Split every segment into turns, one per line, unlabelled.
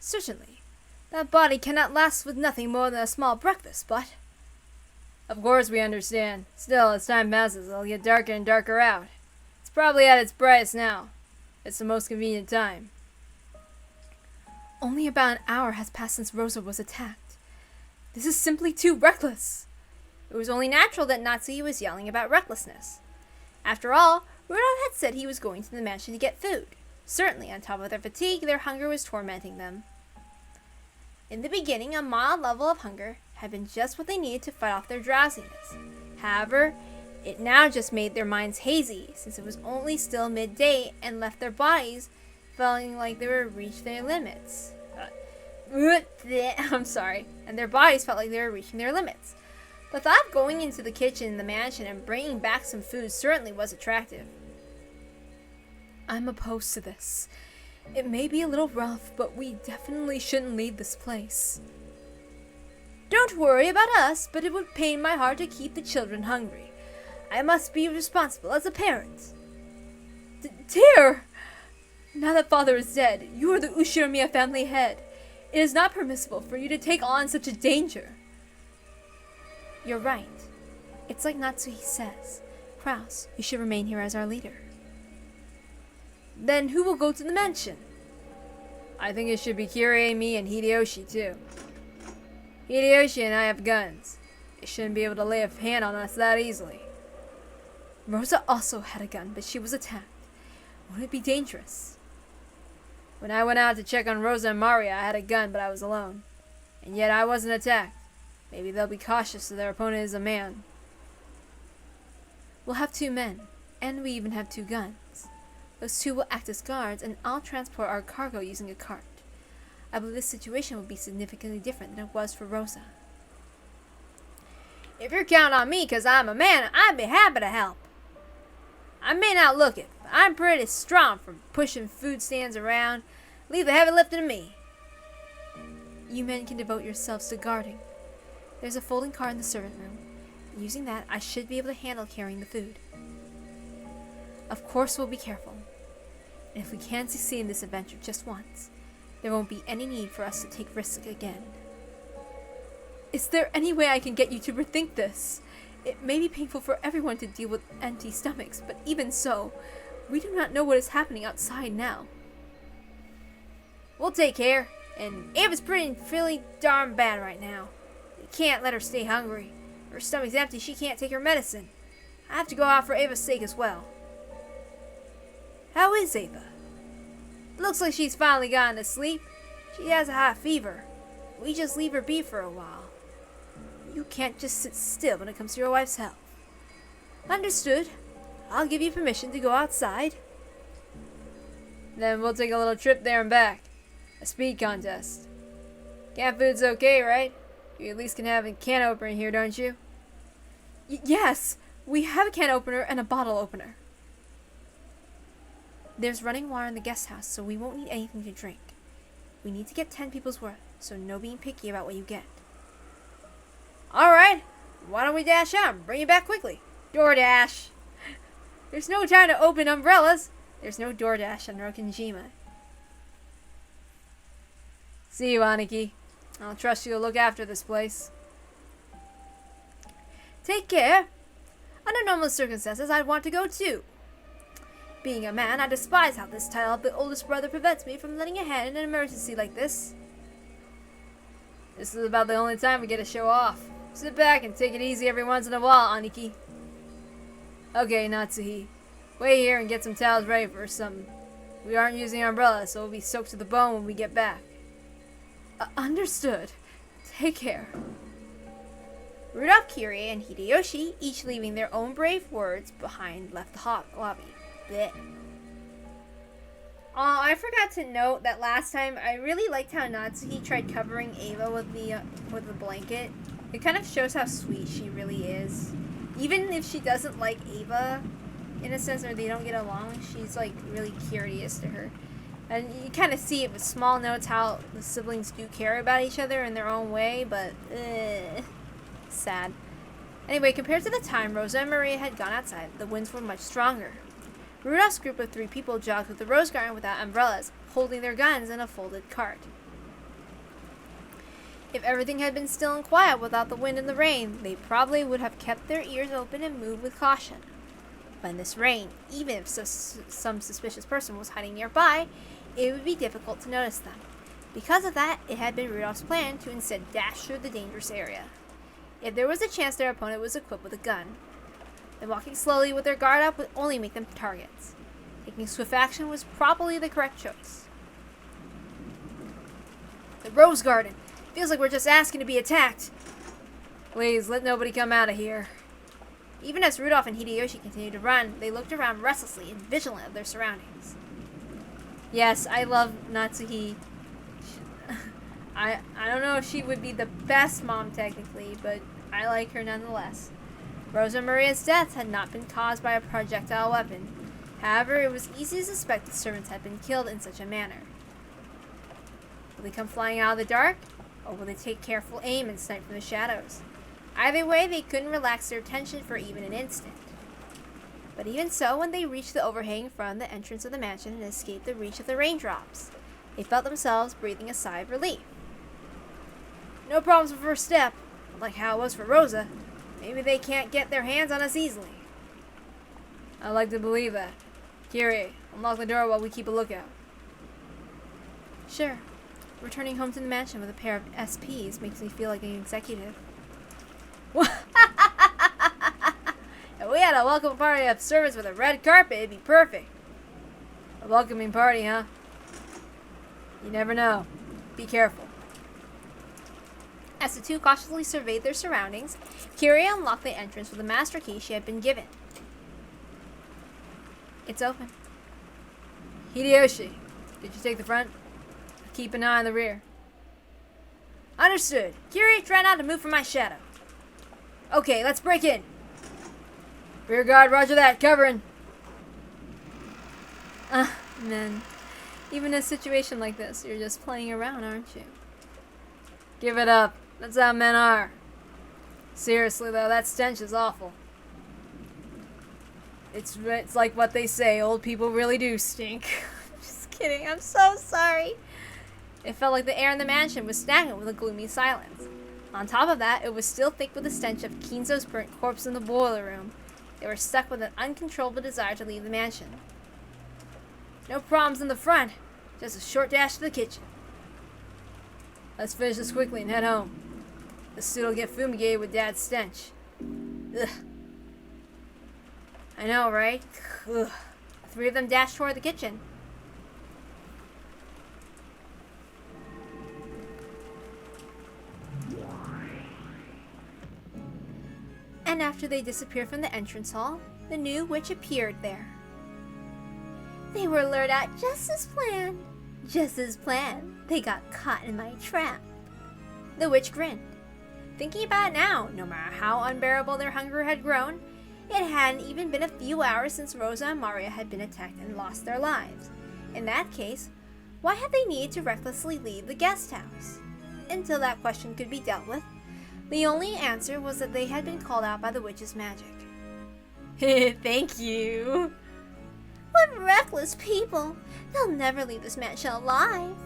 Certainly. That body cannot last with nothing more than a small breakfast, but...
Of course we understand. Still, as time passes, it'll get darker and darker out. It's probably at its brightest now. It's the most convenient time.
Only about an hour has passed since Rosa was attacked. This is simply too reckless.
It was only natural that Natsuki was yelling about recklessness. After all, Rudolph had said he was going to the mansion to get food. Certainly, on top of their fatigue, their hunger was tormenting them. In the beginning, a mild level of hunger had been just what they needed to fight off their drowsiness. However, it now just made their minds hazy, since it was only still midday and left their bodies feeling like they were reached their limits. I'm sorry. And their bodies felt like they were reaching their limits. The thought of going into the kitchen in the mansion and bringing back some food certainly was attractive.
I'm opposed to this. It may be a little rough, but we definitely shouldn't leave this place.
Don't worry about us, but it would pain my heart to keep the children hungry. I must be responsible as a parent.
Dear! Now that father is dead, you are the Ushiromiya family head. It is not permissible for you to take on such a danger.
You're right. It's like Natsuki says. Kraus, you should remain here as our leader.
Then who will go to the mansion?
I think it should be Kirie, me, and Hideyoshi too. Hideyoshi and I have guns. They shouldn't be able to lay a hand on us that easily.
Rosa also had a gun, but she was attacked. Would it be dangerous?
When I went out to check on Rosa and Maria, I had a gun, but I was alone. And yet I wasn't attacked. Maybe they'll be cautious so their opponent is a man.
We'll have 2 men, and we even have 2 guns. Those 2 will act as guards, and I'll transport our cargo using a cart. I believe this situation will be significantly different than it was for Rosa.
If you're counting on me because I'm a man, I'd be happy to help. I may not look it, but I'm pretty strong for pushing food stands around. Leave the heavy lifting to me.
You men can devote yourselves to guarding. There's a folding cart in the servant room. Using that, I should be able to handle carrying the food. Of course, we'll be careful. And if we can succeed in this adventure just once, there won't be any need for us to take risks again. Is there any way I can get you to rethink this? It may be painful for everyone to deal with empty stomachs, but even so, we do not know what is happening outside now.
We'll take care, and Ava's feeling darn bad right now. We can't let her stay hungry. If her stomach's empty, she can't take her medicine. I have to go out for Ava's sake as well.
How is Ava?
Looks like she's finally gotten to sleep. She has a high fever. We just leave her be for a while.
You can't just sit still when it comes to your wife's health.
Understood. I'll give you permission to go outside.
Then we'll take a little trip there and back. A speed contest. Canned food's okay, right? You at least can have a can opener here, don't you?
Yes! We have a can opener and a bottle opener. There's running water in the guest house, so we won't need anything to drink. We need to get 10 people's worth, so no being picky about what you get.
Alright, why don't we dash out and bring it back quickly? DoorDash! There's no time to open umbrellas.
There's no DoorDash on Rokinjima.
See you, Aniki. I'll trust you to look after this place.
Take care. Under normal circumstances, I'd want to go too. Being a man, I despise how this title of the oldest brother prevents me from lending a hand in an emergency like this.
This is about the only time we get to show off. Sit back and take it easy every once in a while, Aniki. Okay, Natsuhi. Wait here and get some towels ready for some. We aren't using umbrellas, so we'll be soaked to the bone when we get back.
Understood. Take care.
Rudolph, Kirie, and Hideyoshi, each leaving their own brave words behind, left the hot lobby. Blech. I forgot to note that last time I really liked how Natsuki tried covering Ava with the blanket. It kind of shows how sweet she really is. Even if she doesn't like Ava, in a sense, or they don't get along, she's like really curious to her. And you kind of see it with small notes how the siblings do care about each other in their own way, but sad. Anyway, compared to the time Rosa and Maria had gone outside, the winds were much stronger. Rudolph's group of 3 people jogged with the rose garden without umbrellas, holding their guns in a folded cart. If everything had been still and quiet without the wind and the rain, they probably would have kept their ears open and moved with caution. But in this rain, even if some suspicious person was hiding nearby, it would be difficult to notice them. Because of that, it had been Rudolph's plan to instead dash through the dangerous area. If there was a chance their opponent was equipped with a gun, then walking slowly with their guard up would only make them targets. Taking swift action was probably the correct choice. The Rose Garden! Feels like we're just asking to be attacked.
Please, let nobody come out of here.
Even as Rudolph and Hideyoshi continued to run, they looked around restlessly and vigilant of their surroundings.
Yes, I love Natsuhi. I don't know if she would be the best mom technically, but I like her nonetheless.
Rosa Maria's death had not been caused by a projectile weapon. However, it was easy to suspect the servants had been killed in such a manner. Will they come flying out of the dark? Or will they take careful aim and snipe from the shadows? Either way, they couldn't relax their attention for even an instant. But even so, when they reached the overhang from the entrance of the mansion and escaped the reach of the raindrops, they felt themselves breathing a sigh of relief. No problems with first step, like how it was for Rosa. Maybe they can't get their hands on us easily.
I like to believe that. Kyrie, unlock the door while we keep a lookout.
Sure. Returning home to the mansion with a pair of SPs makes me feel like an executive.
If we had a welcome party of servants with a red carpet, it'd be perfect. A welcoming party, huh? You never know. Be careful.
As the two cautiously surveyed their surroundings, Kyrie unlocked the entrance with a master key she had been given. It's open.
Hideyoshi, did you take the front? Keep an eye on the rear.
Understood. Kyrie, try not to move from my shadow. Okay, let's break in.
Rear guard, roger that. Covering.
Man. Even in a situation like this, you're just playing around, aren't you?
Give it up. That's how men are. Seriously, though, that stench is awful. It's like what they say, old people really do stink.
Just kidding, I'm so sorry. It felt like the air in the mansion was stagnant with a gloomy silence. On top of that, it was still thick with the stench of Kinzo's burnt corpse in the boiler room. They were stuck with an uncontrollable desire to leave the mansion. No problems in the front, just a short dash to the kitchen.
Let's finish this quickly and head home. The suit'll get fumigated with Dad's stench.
Ugh. I know, right? Ugh. The three of them dashed toward the kitchen. And after they disappeared from the entrance hall, the new witch appeared there. They were lured out just as planned. Just as planned. They got caught in my trap. The witch grinned. Thinking about it now, no matter how unbearable their hunger had grown, it hadn't even been a few hours since Rosa and Maria had been attacked and lost their lives. In that case, why had they needed to recklessly leave the guest house? Until that question could be dealt with, the only answer was that they had been called out by the witch's magic.
Thank you.
What reckless people! They'll never leave this mansion alive.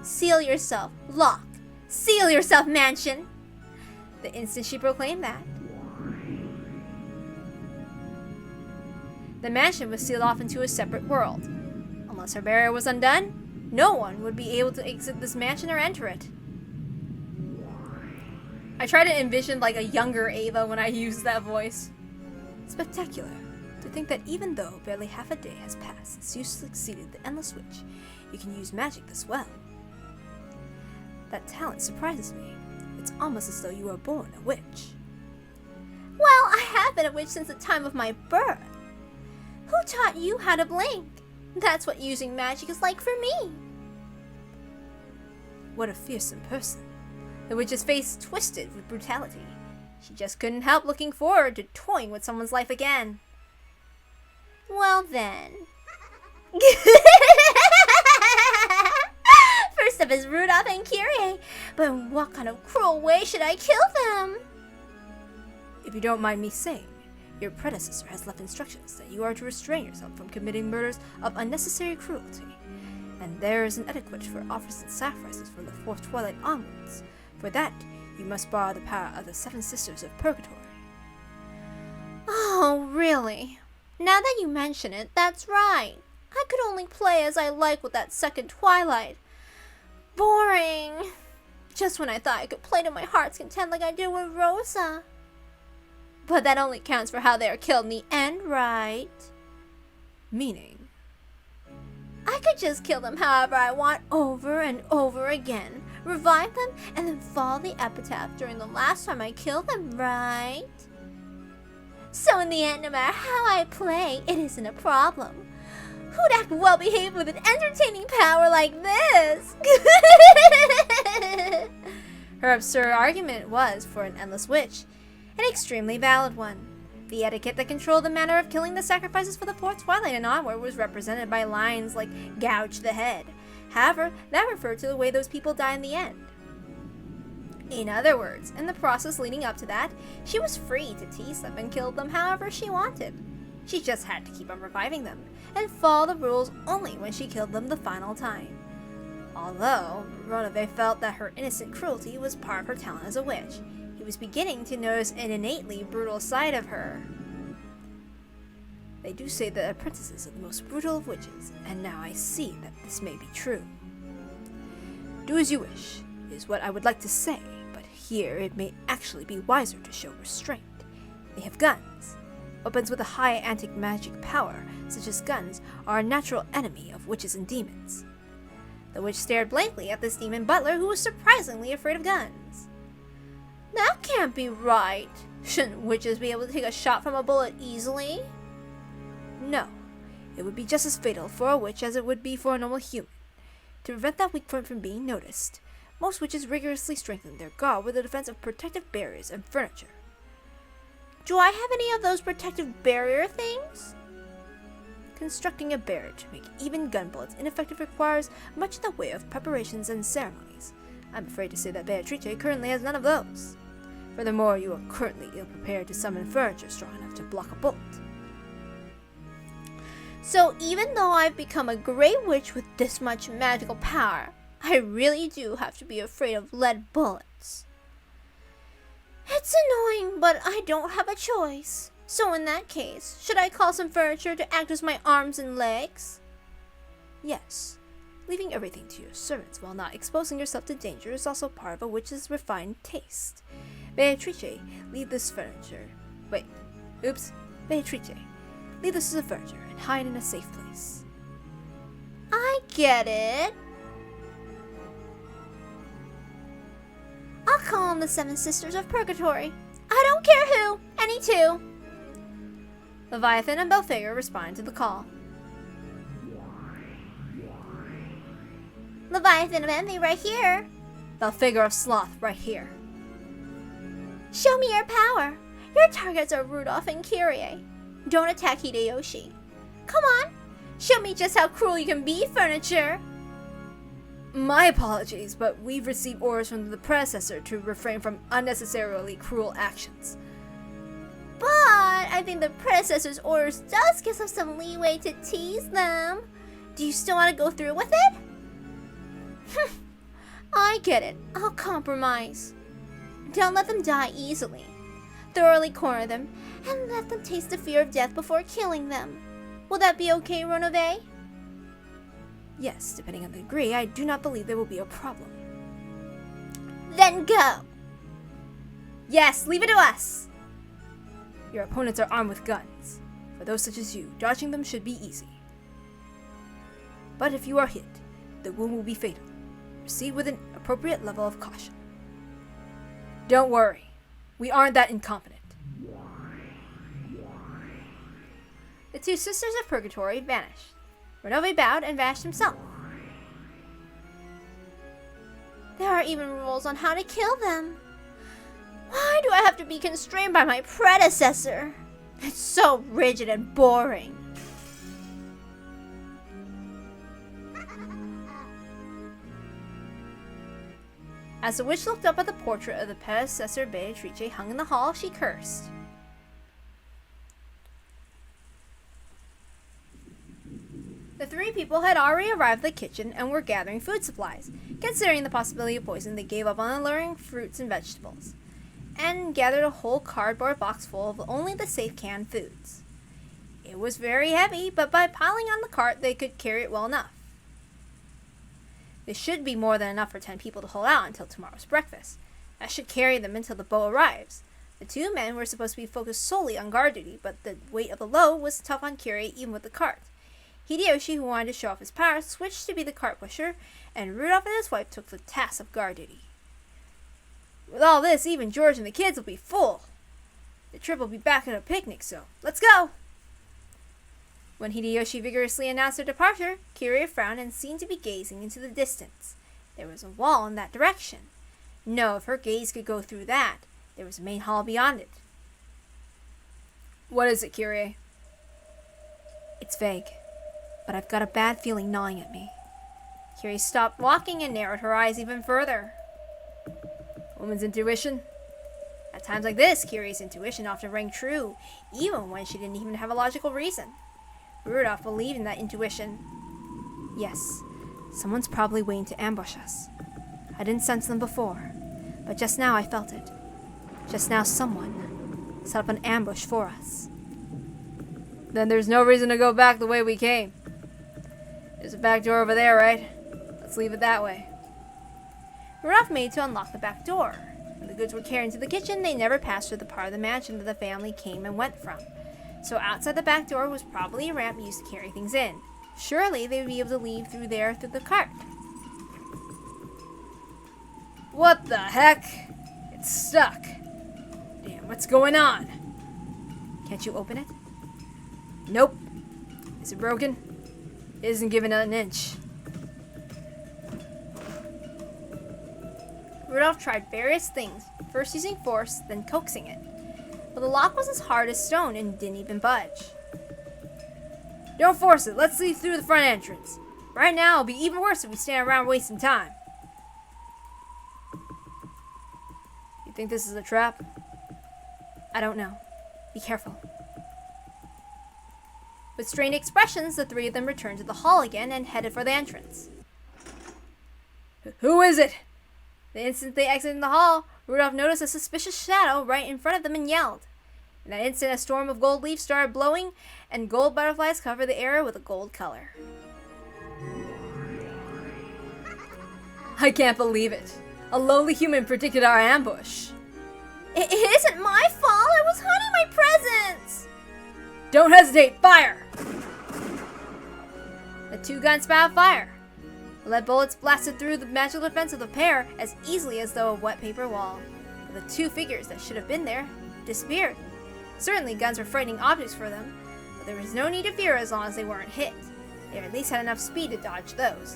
Seal yourself, lock. Seal yourself, mansion! The instant she proclaimed that, the mansion was sealed off into a separate world. Unless her barrier was undone, no one would be able to exit this mansion or enter it.
I try to envision like a younger Ava when I use that voice.
Spectacular. To think that even though barely half a day has passed since you succeeded the Endless Witch, you can use magic this well. That talent surprises me. It's almost as though you were born a witch. Well, I have been a witch since the time of my birth. Who taught you how to blink? That's what using magic is like for me. What a fearsome person. The witch's face twisted with brutality. She just couldn't help looking forward to toying with someone's life again. Well then. First up is Rudolph and Kyrie, but in what kind of cruel way should I kill them? If you don't mind me saying, your predecessor has left instructions that you are to restrain yourself from committing murders of unnecessary cruelty, and there is an etiquette for offers and sacrifices from the fourth twilight onwards.
For that, you must borrow the power of the 7 Sisters of Purgatory.
Oh, really? Now that you mention it, that's right. I could only play as I like with that second Twilight. Boring. Just when I thought I could play to my heart's content like I did with Rosa. But that only counts for how they are killed in the end, right?
Meaning?
I could just kill them however I want over and over again, revive them, and then follow the epitaph during the last time I killed them, right? So in the end, no matter how I play, it isn't a problem. Who'd act well behaved with an entertaining power like this?
Her absurd argument was, for an endless witch, an extremely valid one. The etiquette that controlled the manner of killing the sacrifices for the 4th Twilight and onward was represented by lines like gouge the head. However, that referred to the way those people die in the end. In other words, in the process leading up to that, she was free to tease them and kill them however she wanted. She just had to keep on reviving them, and follow the rules only when she killed them the final time. Although, Ronove felt that her innocent cruelty was part of her talent as a witch, he was beginning to notice an innately brutal side of her. They do say that apprentices are the most brutal of witches, and now I see that this may be true. Do as you wish, is what I would like to say, but here it may actually be wiser to show restraint. They have guns. Weapons with a high anti-magic power, such as guns, are a natural enemy of witches and demons. The witch stared blankly at this demon butler who was surprisingly afraid of guns.
That can't be right. Shouldn't witches be able to take a shot from a bullet easily?
No, it would be just as fatal for a witch as it would be for a normal human. To prevent that weak point from being noticed, most witches rigorously strengthen their guard with the defense of protective barriers and furniture.
Do I have any of those protective barrier things?
Constructing a barrier to make even gun bullets ineffective requires much in the way of preparations and ceremonies. I'm afraid to say that Beatrice currently has none of those. Furthermore, you are currently ill-prepared to summon furniture strong enough to block a bullet.
So even though I've become a great witch with this much magical power, I really do have to be afraid of lead bullets. It's annoying, but I don't have a choice. So in that case, should I call some furniture to act as my arms and legs?
Yes. Leaving everything to your servants while not exposing yourself to danger is also part of a witch's refined taste. Beatrice, leave this furniture. Beatrice, leave this as a furniture and hide in a safe place.
I get it. I'll call them the 7 Sisters of Purgatory. I don't care who, any 2.
Leviathan and Belphegor respond to the call.
Leviathan of Envy right here.
Belphegor of Sloth right here.
Show me your power. Your targets are Rudolph and Kyrie. Don't attack Hideyoshi. Come on, show me just how cruel you can be, furniture.
My apologies, but we've received orders from the predecessor to refrain from unnecessarily cruel actions.
But I think the predecessor's orders does give us some leeway to tease them. Do you still want to go through with it? I get it. I'll compromise. Don't let them die easily. Thoroughly corner them, and let them taste the fear of death before killing them. Will that be okay, Ronove?
Yes, depending on the degree, I do not believe there will be a problem.
Then go!
Yes, leave it to us! Your opponents are armed with guns. For those such as you, dodging them should be easy. But if you are hit, the wound will be fatal. Proceed with an appropriate level of caution. Don't worry, we aren't that incompetent. The 2 Sisters of Purgatory vanished. Ronove bowed and vanished himself.
There are even rules on how to kill them. Why do I have to be constrained by my predecessor? It's so rigid and boring.
As the witch looked up at the portrait of the predecessor Beatrice hung in the hall, she cursed. The 3
3 people had already arrived at the kitchen and were gathering food supplies. Considering the possibility of poison, they gave up on alluring fruits and vegetables, and gathered a whole cardboard box full of only the safe canned foods. It was very heavy, but by piling on the cart, they could carry it well enough. This should be more than enough for 10 people to hold out until tomorrow's breakfast. That should carry them until the boat arrives. The 2 men were supposed to be focused solely on guard duty, but the weight of the load was tough on Kiri even with the cart. Hideyoshi, who wanted to show off his power, switched to be the cart pusher, and Rudolph and his wife took the task of guard duty. With all this, even George and the kids will be full. The trip will be back at a picnic, so let's go! When Hideyoshi vigorously announced their departure, Kiri frowned and seemed to be gazing into the distance. There was a wall in that direction. No, if her gaze could go through that, there was a main hall beyond it.
What is it, Kiri?
It's vague, but I've got a bad feeling gnawing at me.
Kiri stopped walking and narrowed her eyes even further.
Woman's intuition?
At times like this, Kiri's intuition often rang true, even when she didn't even have a logical reason. Rudolph believed in that intuition.
Yes, someone's probably waiting to ambush us. I didn't sense them before, but just now I felt it. Just now someone set up an ambush for us.
Then there's no reason to go back the way we came. There's a back door over there, right? Let's leave it that way.
Rudolph made to unlock the back door. When the goods were carried into the kitchen, they never passed through the part of the mansion that the family came and went from. So outside the back door was probably a ramp used to carry things in. Surely they would be able to leave through there through the cart.
What the heck? It's stuck. Damn, what's going on?
Can't you open it?
Nope. Is it broken? It isn't giving an inch.
Rudolph tried various things, first using force, then coaxing it. But the lock was as hard as stone and didn't even budge.
Don't force it. Let's leave through the front entrance. Right now, it'll be even worse if we stand around wasting time. You think this is a trap?
I don't know. Be careful.
With strained expressions, the 3 of them returned to the hall again and headed for the entrance.
Who is it?
The instant they exited the hall, Rudolph noticed a suspicious shadow right in front of them and yelled. In that instant, a storm of gold leaves started blowing, and gold butterflies covered the air with a gold color.
I can't believe it. A lowly human predicted our ambush.
It isn't my fault. I was hiding my presents.
Don't hesitate. Fire!
The 2 guns spat out fire. The lead bullets blasted through the magical defense of the pair as easily as though a wet paper wall. But the 2 figures that should have been there disappeared. Certainly guns were frightening objects for them, but there was no need to fear as long as they weren't hit. They at least had enough speed to dodge those.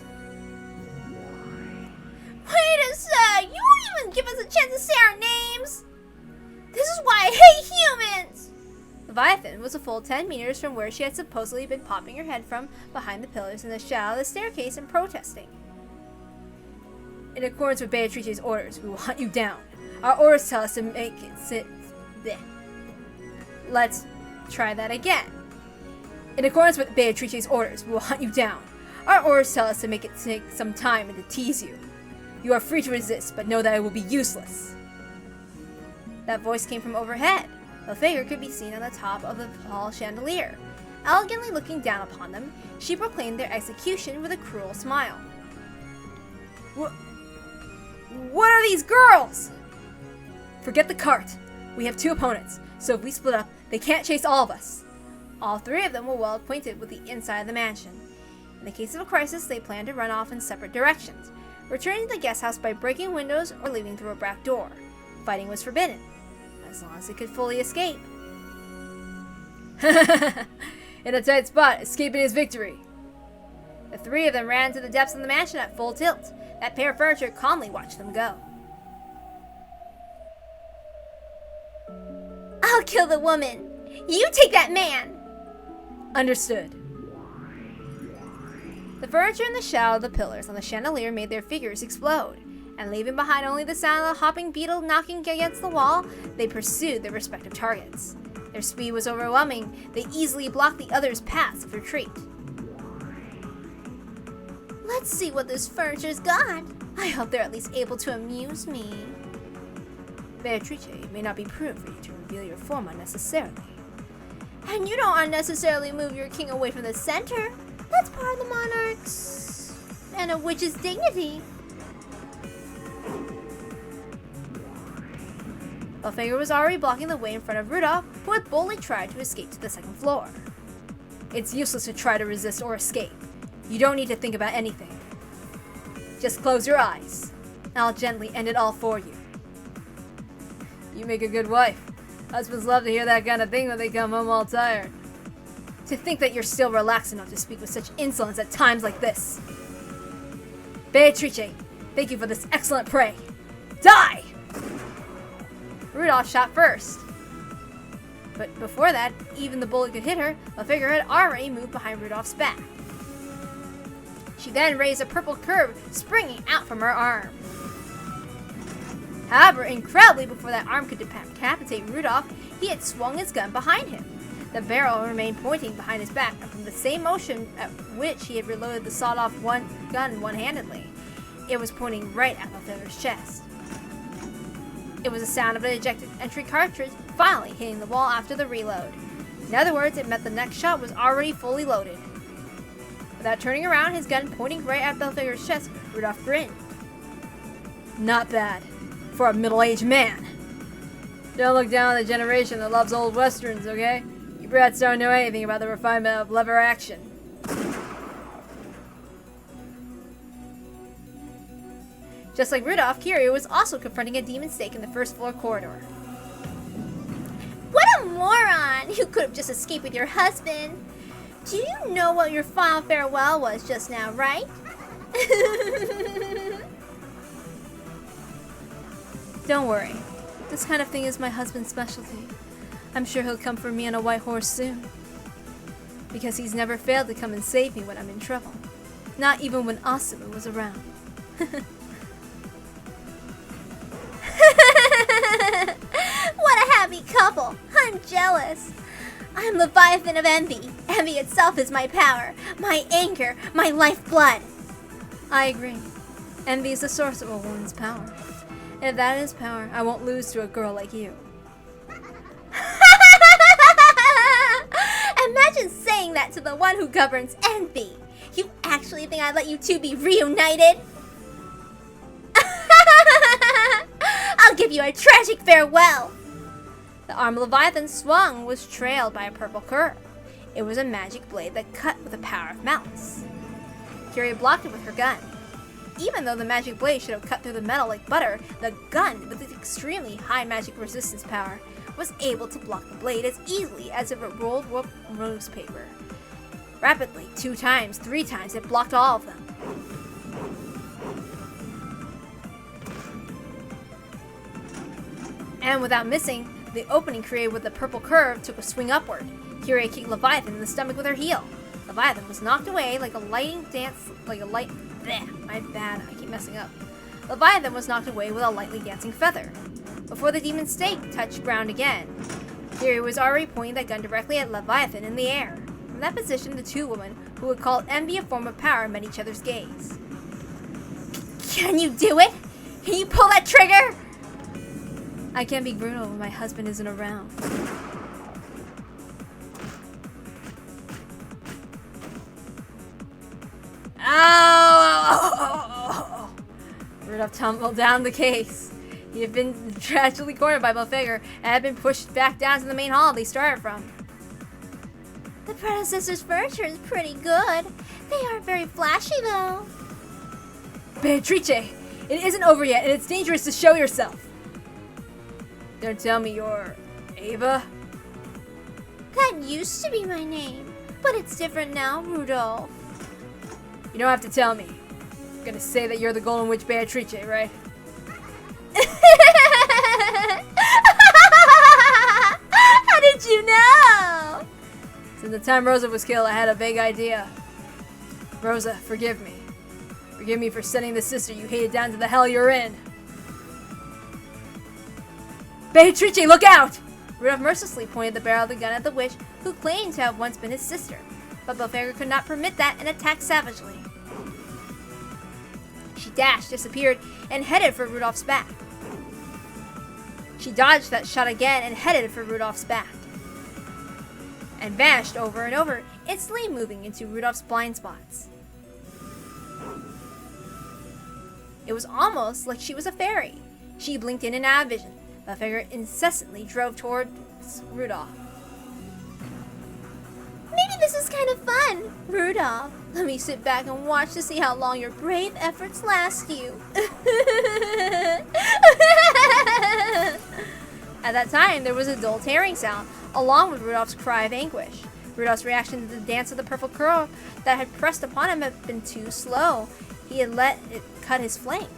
Wait a sec! You won't even give us a chance to say our names! This is why I hate humans! Leviathan was a full 10 meters from where she had supposedly been popping her head from behind the pillars in the shadow of the staircase and protesting.
In accordance with Beatrice's orders, we will hunt you down. Our orders tell us to make it sit... Bleh.
Let's try that again.
In accordance with Beatrice's orders, we will hunt you down. Our orders tell us to make it take some time and to tease you. You are free to resist, but know that it will be useless.
That voice came from overhead. The figure could be seen on the top of the tall chandelier. Elegantly looking down upon them, she proclaimed their execution with a cruel smile.
What are these girls? Forget the cart. We have 2 opponents, so if we split up, they can't chase all of us.
All 3 of them were well acquainted with the inside of the mansion. In the case of a crisis, they planned to run off in separate directions, returning to the guest house by breaking windows or leaving through a back door. Fighting was forbidden, as long as they could fully escape.
In a tight spot, escaping is victory.
The 3 of them ran to the depths of the mansion at full tilt. That pair of furniture calmly watched them go. I'll kill the woman. You take that man.
Understood.
The furniture and the shadow of the pillars on the chandelier made their figures explode, and leaving behind only the sound of the hopping beetle knocking against the wall, they pursued their respective targets. Their speed was overwhelming. They easily blocked the others' paths of retreat. Let's see what this furniture's got. I hope they're at least able to amuse me.
Beatrice, it may not be prudent for you to reveal your form unnecessarily.
And you don't unnecessarily move your king away from the center. That's part of the monarch's and a witch's dignity.
Belphegor was already blocking the way in front of Rudolph, who had boldly tried to escape to the second floor. It's useless to try to resist or escape. You don't need to think about anything. Just close your eyes, and I'll gently end it all for you. You make a good wife. Husbands love to hear that kind of thing when they come home all tired. To think that you're still relaxed enough to speak with such insolence at times like this. Beatrice, thank you for this excellent prey. Die! Rudolph shot first. But before that, even the bullet could hit her, Belphegor had already moved behind Rudolph's back. She then raised a purple curve, springing out from her arm. However, incredibly, before that arm could decapitate Rudolph, he had swung his gun behind him. The barrel remained pointing behind his back, and from the same motion at which he had reloaded the sawed-off gun one-handedly, it was pointing right at Belphegor's chest. It was the sound of an ejected entry cartridge finally hitting the wall after the reload. In other words, it meant the next shot was already fully loaded. Without turning around, his gun pointing right at Belphegor's chest, Rudolph grinned. Not bad, for a middle-aged man. Don't look down on the generation that loves old westerns, okay? You brats don't know anything about the refinement of lever action. Just like Rudolph, Kiri was also confronting a demon snake in the first floor corridor.
What a moron! You could have just escaped with your husband. Do you know what your final farewell was just now, right?
Don't worry. This kind of thing is my husband's specialty. I'm sure he'll come for me on a white horse soon. Because he's never failed to come and save me when I'm in trouble. Not even when Asumu was around.
What a happy couple! I'm jealous. I'm Leviathan of Envy. Envy itself is my power, my anger, my lifeblood.
I agree. Envy is the source of a woman's power. And if that is power, I won't lose to a girl like you.
Imagine saying that to the one who governs Envy. You actually think I'd let you two be reunited? I'll give you a tragic farewell.
The arm of Leviathan swung was trailed by a purple curve. It was a magic blade that cut with the power of malice. Kiri blocked it with her gun. Even though the magic blade should have cut through the metal like butter, the gun, with its extremely high magic resistance power, was able to block the blade as easily as if it rolled up newspaper. Rapidly, 2 times, 3 times, it blocked all of them. And without missing, the opening created with the purple curve took a swing upward. Kiri kicked Leviathan in the stomach with her heel. Leviathan was knocked away like a my bad, I keep messing up. Leviathan was knocked away with a lightly dancing feather. Before the demon snake touched ground again, Kiri was already pointing that gun directly at Leviathan in the air. From that position, the two women, who had called envy a form of power, met each other's gaze.
Can you do it? Can you pull that trigger?
I can't be brutal when my husband isn't around. Ow! Rudolph tumbled down the case. He had been tragically cornered by Belphegor and had been pushed back down to the main hall they started from.
The predecessor's furniture is pretty good. They aren't very flashy, though.
Beatrice, it isn't over yet, and it's dangerous to show yourself. Don't tell me you're Ava?
That used to be my name, but it's different now, Rudolph.
You don't have to tell me. You're gonna say that you're the Golden Witch Beatrice, right?
How did you know?
Since the time Rosa was killed, I had a vague idea. Rosa, forgive me. Forgive me for sending the sister you hated down to the hell you're in. Beatrice, look out! Rudolph mercilessly pointed the barrel of the gun at the witch, who claimed to have once been his sister. But Belphegor could not permit that and attacked savagely.
dashed, disappeared, and headed for Rudolph's back. She dodged that shot again and headed for Rudolph's back. And vanished over and over, instantly moving into Rudolph's blind spots. It was almost like she was a fairy. She blinked in and out of vision. The figure incessantly drove towards Rudolph. Maybe this is kind of fun, Rudolph. Let me sit back and watch to see how long your brave efforts last you. At that time, there was a dull tearing sound, along with Rudolph's cry of anguish. Rudolph's reaction to the dance of the purple Koro that had pressed upon him had been too slow. He had let it cut his flank.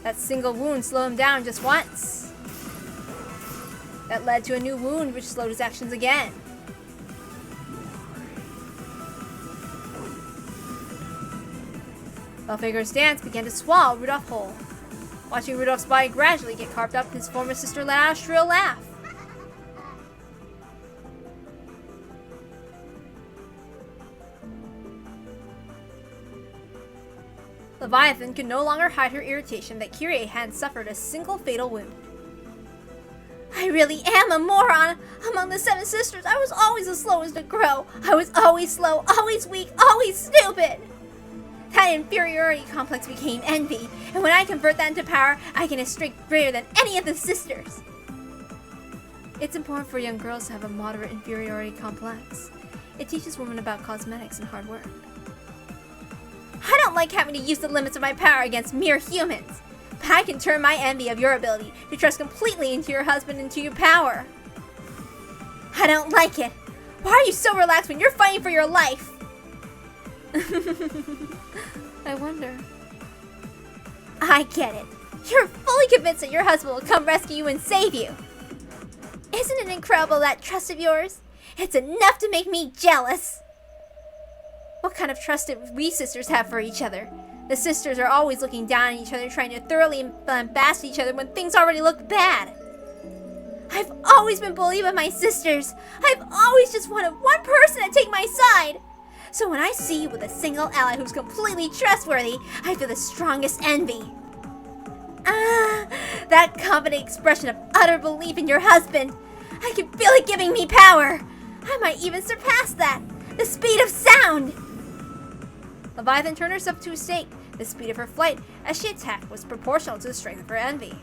That single wound slowed him down just once. That led to a new wound which slowed his actions again. Belphegor's dance began to swallow Rudolph whole. Watching Rudolph's body gradually get carved up, his former sister let out a shrill laugh. Leviathan could no longer hide her irritation that Kyrie hadn't suffered a single fatal wound. I really am a moron! Among the 7 sisters, I was always the slowest to grow. I was always slow, always weak, always stupid! That inferiority complex became envy, and when I convert that into power, I gain a strength greater than any of the sisters. It's important for young girls to have a moderate inferiority complex. It teaches women about cosmetics and hard work. I don't like having to use the limits of my power against mere humans, but I can turn my envy of your ability to trust completely into your husband and to your power. I don't like it. Why are you so relaxed when you're fighting for your life?
I wonder.
I get it. You're fully convinced that your husband will come rescue you and save you. Isn't it incredible, that trust of yours? It's enough to make me jealous. What kind of trust did we sisters have for each other? The sisters are always looking down on each other, trying to thoroughly lambast each other when things already look bad. I've always been bullied by my sisters. I've always just wanted one person to take my side. So when I see you with a single ally who's completely trustworthy, I feel the strongest envy. That confident expression of utter belief in your husband. I can feel it giving me power. I might even surpass that. The speed of sound. Leviathan turned herself to a stake. The speed of her flight as she attacked was proportional to the strength of her envy.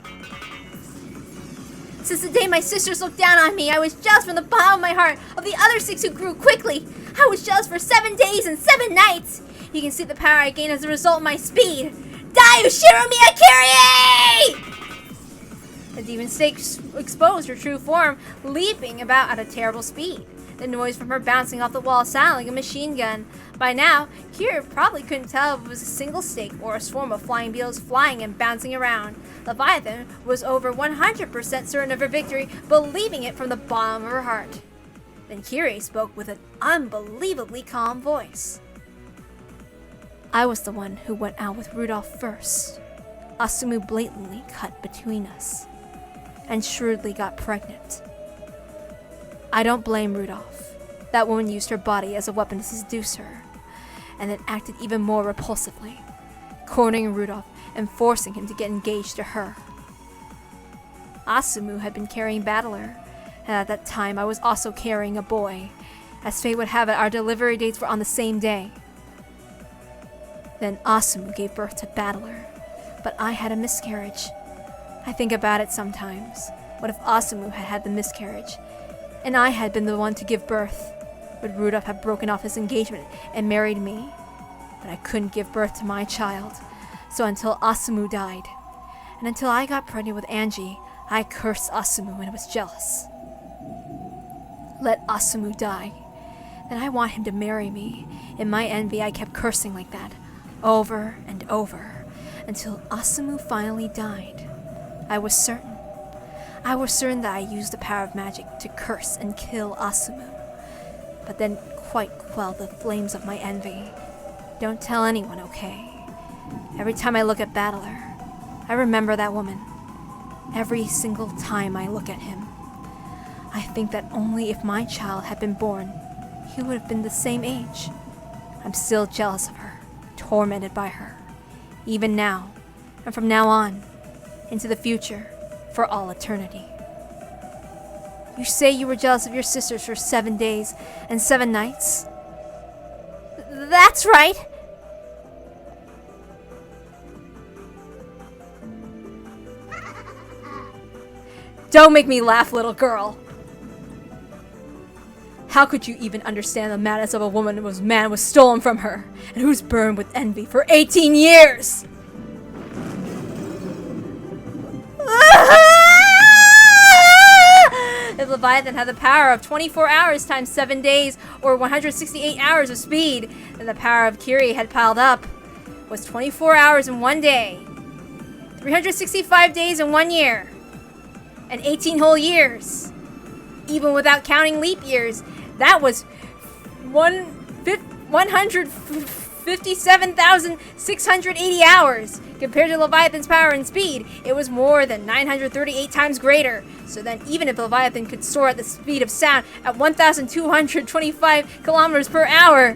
Since the day my sisters looked down on me, I was jealous from the bottom of my heart of the other 6 who grew quickly. I was jealous for 7 days and 7 nights. You can see the power I gained as a result of my speed. Die, Ushiro Miyakiri! The demon snake exposed her true form, leaping about at a terrible speed. The noise from her bouncing off the wall sounded like a machine gun. By now, Kira probably couldn't tell if it was a single snake or a swarm of flying beetles flying and bouncing around. Leviathan was over 100% certain of her victory, believing it from the bottom of her heart. Then Kira spoke with an unbelievably calm voice. I was the one who went out with Rudolph first. Asumu blatantly cut between us, and shrewdly got pregnant. I don't blame Rudolph. That woman used her body as a weapon to seduce her, and then acted even more repulsively, cornering Rudolph and forcing him to get engaged to her. Asumu had been carrying Battler, and at that time I was also carrying a boy. As fate would have it, our delivery dates were on the same day. Then Asumu gave birth to Battler, but I had a miscarriage. I think about it sometimes. What if Asumu had had the miscarriage, and I had been the one to give birth? Would Rudolph have broken off his engagement and married me? But I couldn't give birth to my child, so until Asumu died, and until I got pregnant with Angie, I cursed Asumu and was jealous. Let Asumu die. Then I want him to marry me. In my envy, I kept cursing like that, over and over, until Asumu finally died. I was certain that I used the power of magic to curse and kill Asumu, but then quite quell the flames of my envy. Don't tell anyone, okay? Every time I look at Battler, I remember that woman. Every single time I look at him, I think that only if my child had been born, he would have been the same age. I'm still jealous of her, tormented by her.
even now, and from now on, into the future, for all eternity. You say you were jealous of your sisters for 7 days and 7 nights?
That's right.
Don't make me laugh, little girl. How could you even understand the madness of a woman whose man was stolen from her, and who's burned with envy for 18 years?
If Leviathan had the power of 24 hours times 7 days, or 168 hours of speed, then the power of Kiri had piled up was 24 hours in 1 day, 365 days in 1 year, and 18 whole years. Even without counting leap years, that was 157,680 hours. Compared to Leviathan's power and speed, it was more than 938 times greater. So then even if Leviathan could soar at the speed of sound at 1,225 kilometers per hour,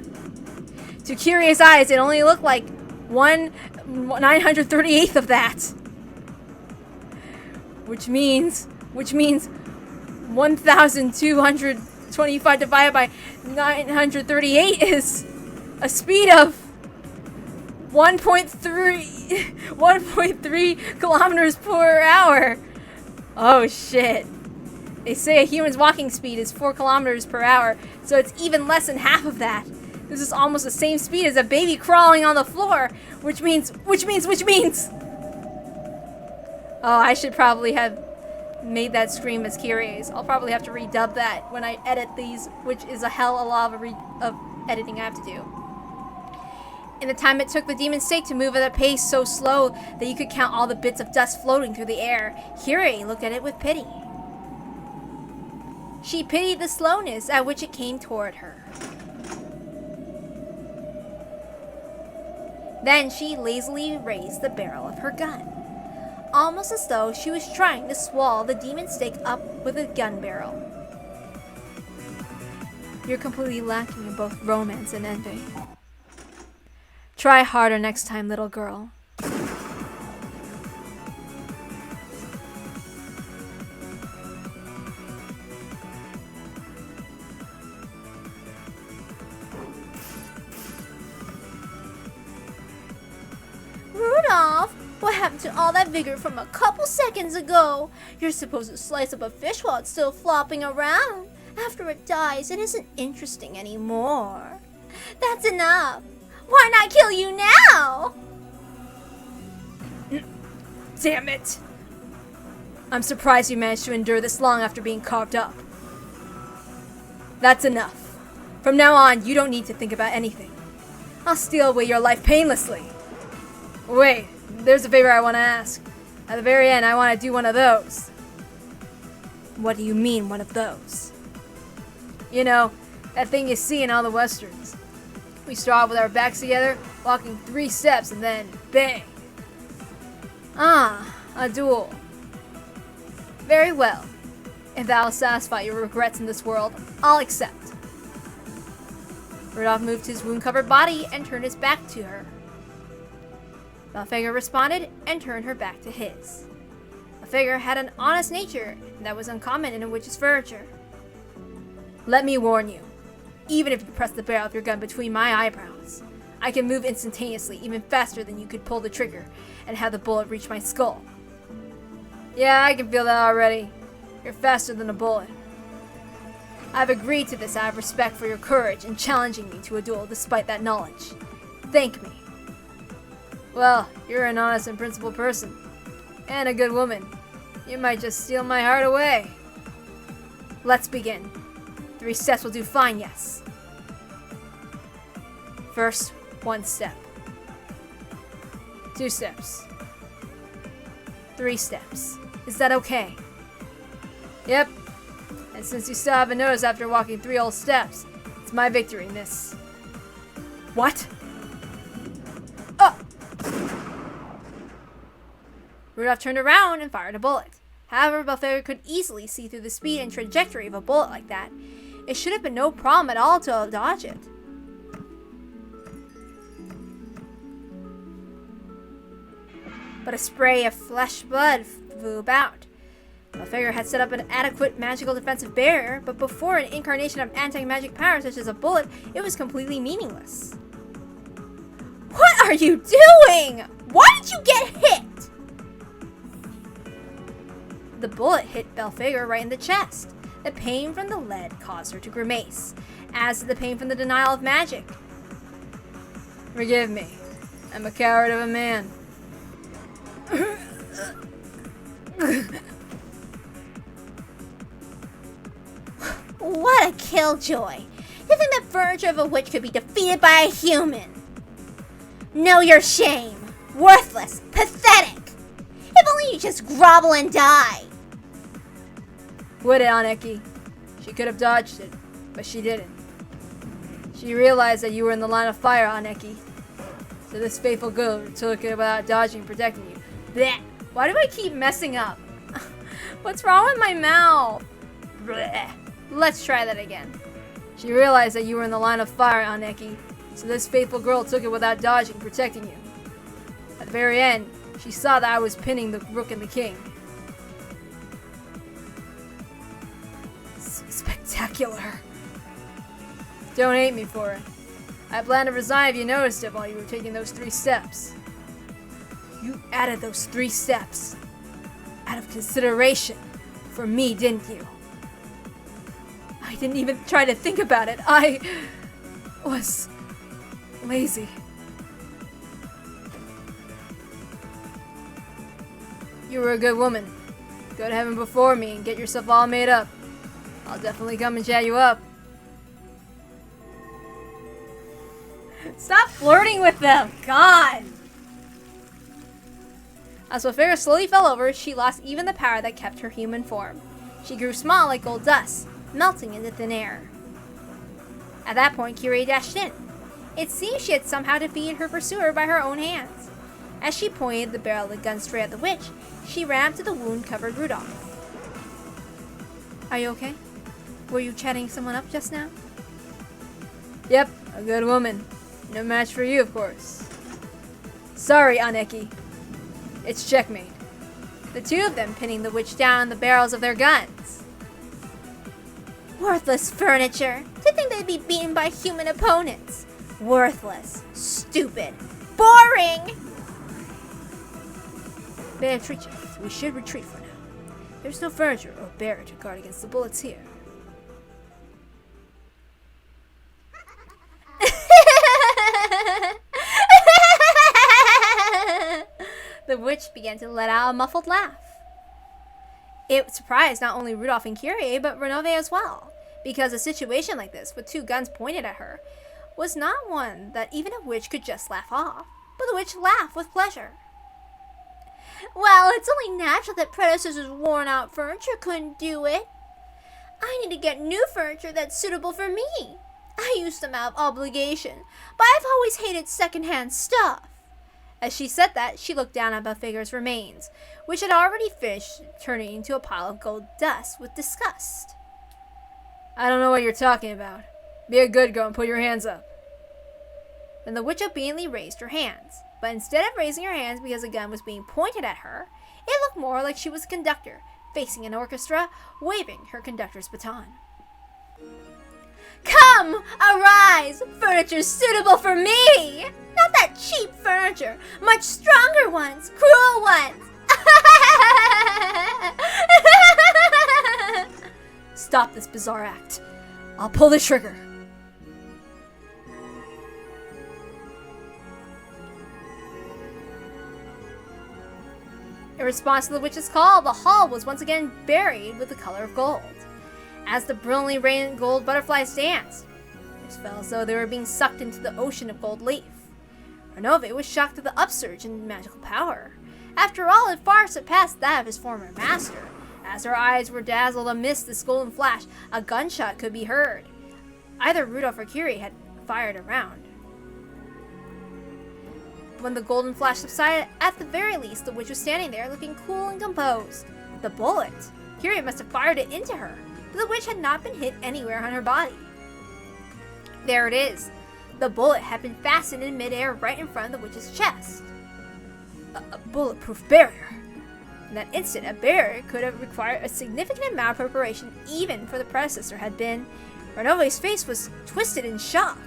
to curious eyes it only looked like 938th of that. Which means 1,225 divided by 938 is a speed of 1.3 kilometers per hour. Oh shit. They say a human's walking speed is 4 kilometers per hour, so it's even less than half of that. This is almost the same speed as a baby crawling on the floor, which means. Oh, I should probably have made that scream as Kyrie's. I'll probably have to redub that when I edit these, which is a hell of a lot of editing I have to do. In the time it took the demon stake to move at a pace so slow that you could count all the bits of dust floating through the air, Kyrie looked at it with pity. She pitied the slowness at which it came toward her. Then she lazily raised the barrel of her gun, almost as though she was trying to swallow the demon stake up with a gun barrel. You're completely lacking in both romance and envy. Try harder next time, little girl. Rudolph, what happened to all that vigor from a couple seconds ago? You're supposed to slice up a fish while it's still flopping around. After it dies, it isn't interesting anymore. That's enough. Why not kill you now?
Damn it! I'm surprised you managed to endure this long after being carved up. That's enough. From now on, you don't need to think about anything. I'll steal away your life painlessly. Wait, there's a favor I want to ask. At the very end, I want to do one of those. What do you mean, one of those? You know, that thing you see in all the westerns. We start off with our backs together, walking 3 steps, and then bang! Ah, a duel. Very well. If that'll satisfy your regrets in this world, I'll accept. Rudolph moved his wound-covered body and turned his back to her. Belphegor responded and turned her back to his. Belphegor had an honest nature that was uncommon in a witch's furniture. Let me warn you, even if you press the barrel of your gun between my eyebrows, I can move instantaneously, even faster than you could pull the trigger and have the bullet reach my skull. Yeah, I can feel that already. You're faster than a bullet. I've agreed to this out of respect for your courage in challenging me to a duel despite that knowledge. Thank me. Well, you're an honest and principled person. And a good woman. You might just steal my heart away. Let's begin. 3 steps will do fine, yes. First, 1 step. 2 steps. 3 steps. Is that okay? Yep. And since you still haven't noticed after walking 3 whole steps, it's my victory, miss. What? Rudolph turned around and fired a bullet. However, Belphegor could easily see through the speed and trajectory of a bullet like that. It should have been no problem at all to dodge it.
but a spray of flesh blood flew about. Belphegor had set up an adequate magical defensive barrier, but before an incarnation of anti-magic power such as a bullet, it was completely meaningless. What are you doing? Why did you get hit? The bullet hit Belphegor right in the chest. The pain from the lead caused her to grimace, as did the pain from the denial of magic.
Forgive me. I'm a coward of a man.
What a killjoy! You think that furniture of a witch could be defeated by a human? Know your shame! Worthless! Pathetic! If only you just grovel and die!
Quit it, Aneki. She could have dodged it, but she didn't. She realized that you were in the line of fire, Aneki. So this faithful girl took it without dodging and protecting you.
Blech! Why do I keep messing up? What's wrong with my mouth? Blech. Let's try that again.
She realized that you were in the line of fire, Aneki. So this faithful girl took it without dodging and protecting you. At the very end, she saw that I was pinning the rook and the king.
Spectacular.
Don't hate me for it. I plan to resign if you noticed it while you were taking those 3 steps.
You added those 3 steps out of consideration for me, didn't you? I didn't even try to think about it. I was lazy.
You were a good woman. Go to heaven before me and get yourself all made up. I'll definitely come and chat you up.
Stop flirting with them! God! As Belphegor slowly fell over, she lost even the power that kept her human form. She grew small like gold dust, melting into thin air. At that point, Kyrie dashed in. It seemed she had somehow defeated her pursuer by her own hands. As she pointed the barrel of the gun straight at the witch, she ran up to the wound-covered Rudolph. Are you okay? Were you chatting someone up just now?
Yep, a good woman. No match for you, of course. Sorry, Aneki. It's checkmate.
The 2 of them pinning the witch down on the barrels of their guns. Worthless furniture. To think they'd be beaten by human opponents. Worthless. Stupid. Boring!
Beatrice, we should retreat for now. There's no furniture or barrier to guard against the bullets here.
The witch began to let out a muffled laugh. It surprised not only Rudolph and Kyrie, but Renove as well, because a situation like this, with 2 guns pointed at her, was not one that even a witch could just laugh off, but the witch laughed with pleasure. Well, it's only natural that predecessors' worn-out furniture couldn't do it. I need to get new furniture that's suitable for me. I used them out of obligation, but I've always hated second-hand stuff. As she said that, she looked down at Belphegor's remains, which had already finished turning into a pile of gold dust with disgust.
I don't know what you're talking about. Be a good girl and put your hands up.
Then the witch obediently raised her hands, but instead of raising her hands because a gun was being pointed at her, it looked more like she was a conductor, facing an orchestra, waving her conductor's baton. Come, arise, furniture suitable for me! Not that cheap furniture, much stronger ones, cruel ones!
Stop this bizarre act. I'll pull the trigger.
In response to the witch's call, the hall was once again buried with the color of gold. As the brilliantly radiant gold butterflies danced, it felt as though they were being sucked into the ocean of gold leaf. Renove was shocked at the upsurge in magical power. After all, it far surpassed that of his former master. As her eyes were dazzled amidst this golden flash, a gunshot could be heard. Either Rudolph or Kyrie had fired a round. When the golden flash subsided, at the very least, the witch was standing there looking cool and composed. The bullet! Kyrie must have fired it into her, but the witch had not been hit anywhere on her body. There it is. The bullet had been fastened in midair right in front of the witch's chest.
A bulletproof barrier. In that instant, a barrier could have required a significant amount of preparation, even for the predecessor had been. Renove's face was twisted in shock.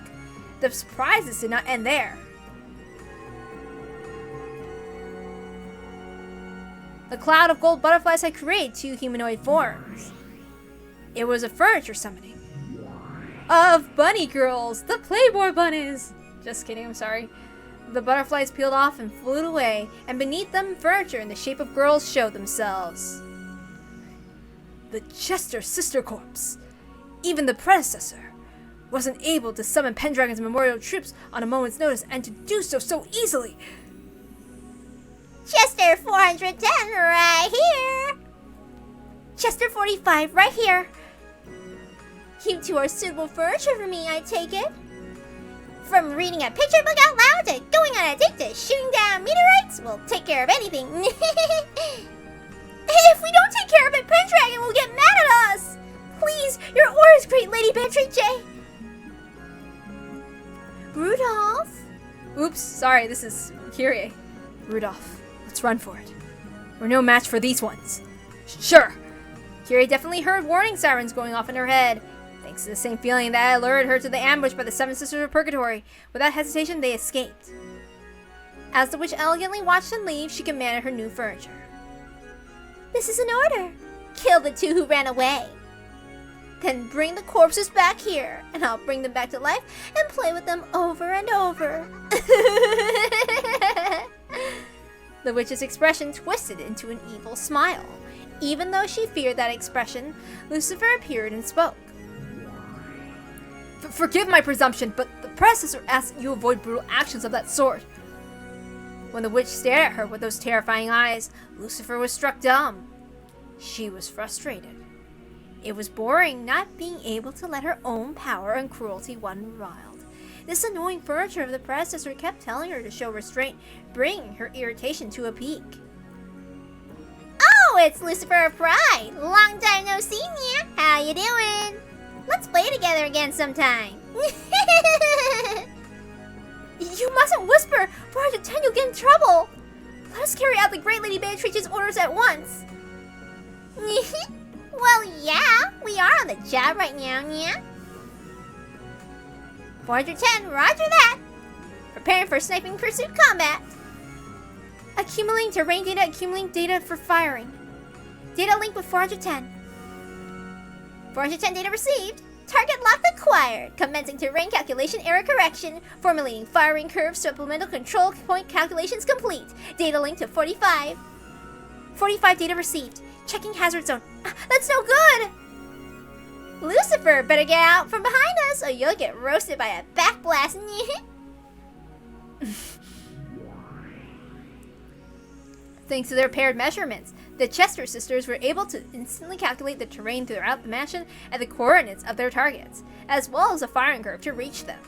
The surprises did not end there. The cloud of gold butterflies had created 2 humanoid forms. It was a furniture summoning. Of bunny girls, the Playboy bunnies! Just kidding, I'm sorry. The butterflies peeled off and flew away, and beneath them, furniture in the shape of girls showed themselves. The Chester Sister Corps, even the predecessor, wasn't able to summon Pendragon's memorial troops on a moment's notice, and to do so easily.
Chester 410 right here. Chester 45 right here. You two are suitable furniture for me, I take it. From reading a picture book out loud to going on a date to shooting down meteorites, we'll take care of anything. If we don't take care of it, Pendragon will get mad at us. Please, your orders, great Lady Beatrice. Rudolph?
Oops, sorry, this is Kyrie. Rudolph, let's run for it. We're no match for these ones. Sure. Kyrie definitely heard warning sirens going off in her head. Thanks to the same feeling that alerted her to the ambush by the 7 Sisters of Purgatory. Without hesitation, they escaped. As the witch elegantly watched them leave, she commanded her new furniture.
This is an order. Kill the 2 who ran away. Then bring the corpses back here, and I'll bring them back to life and play with them over and over.
The witch's expression twisted into an evil smile. Even though she feared that expression, Lucifer appeared and spoke. Forgive my presumption, but the predecessor asked you avoid brutal actions of that sort. When the witch stared at her with those terrifying eyes, Lucifer was struck dumb. She was frustrated. It was boring not being able to let her own power and cruelty run wild. This annoying furniture of the predecessor kept telling her to show restraint, bringing her irritation to a peak.
Oh, it's Lucifer of Pride. Long time no see ya. How you doing? Let's play together again sometime.
You mustn't whisper, for I pretend you'll get in trouble. Let us carry out the great Lady Beatrice's orders at once.
Well, yeah, we are on the job right now, yeah? 410, roger that. Preparing for sniping pursuit combat.
Accumulating terrain data, accumulating data for firing. Data link with 410.
410 data received. Target locked acquired. Commencing terrain calculation error correction. Formulating firing curve supplemental control point calculations complete. Data link to 45.
45 data received. Checking hazard zone.
That's no good! Lucifer, better get out from behind us or you'll get roasted by a backblast.
Thanks to their paired measurements, the Chester sisters were able to instantly calculate the terrain throughout the mansion and the coordinates of their targets, as well as a firing curve to reach them.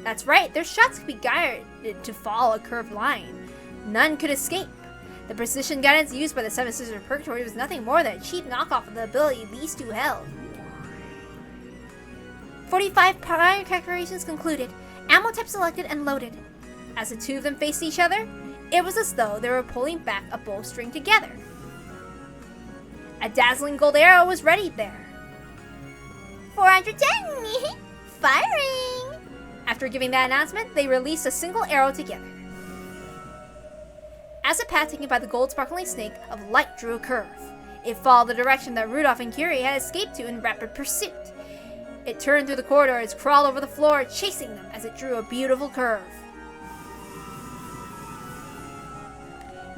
That's right, their shots could be guided to follow a curved line. None could escape. The precision guidance used by the 7 Sisters of Purgatory was nothing more than a cheap knockoff of the ability these 2 held. 45 prior calculations concluded, ammo type selected and loaded. As the 2 of them faced each other, it was as though they were pulling back a bowstring together. A dazzling gold arrow was ready there.
410! Firing!
After giving that announcement, they released a single arrow together. As the path taken by the gold sparkling snake of light drew a curve, it followed the direction that Rudolph and Kyrie had escaped to in rapid pursuit. It turned through the corridors, crawled over the floor, chasing them as it drew a beautiful curve.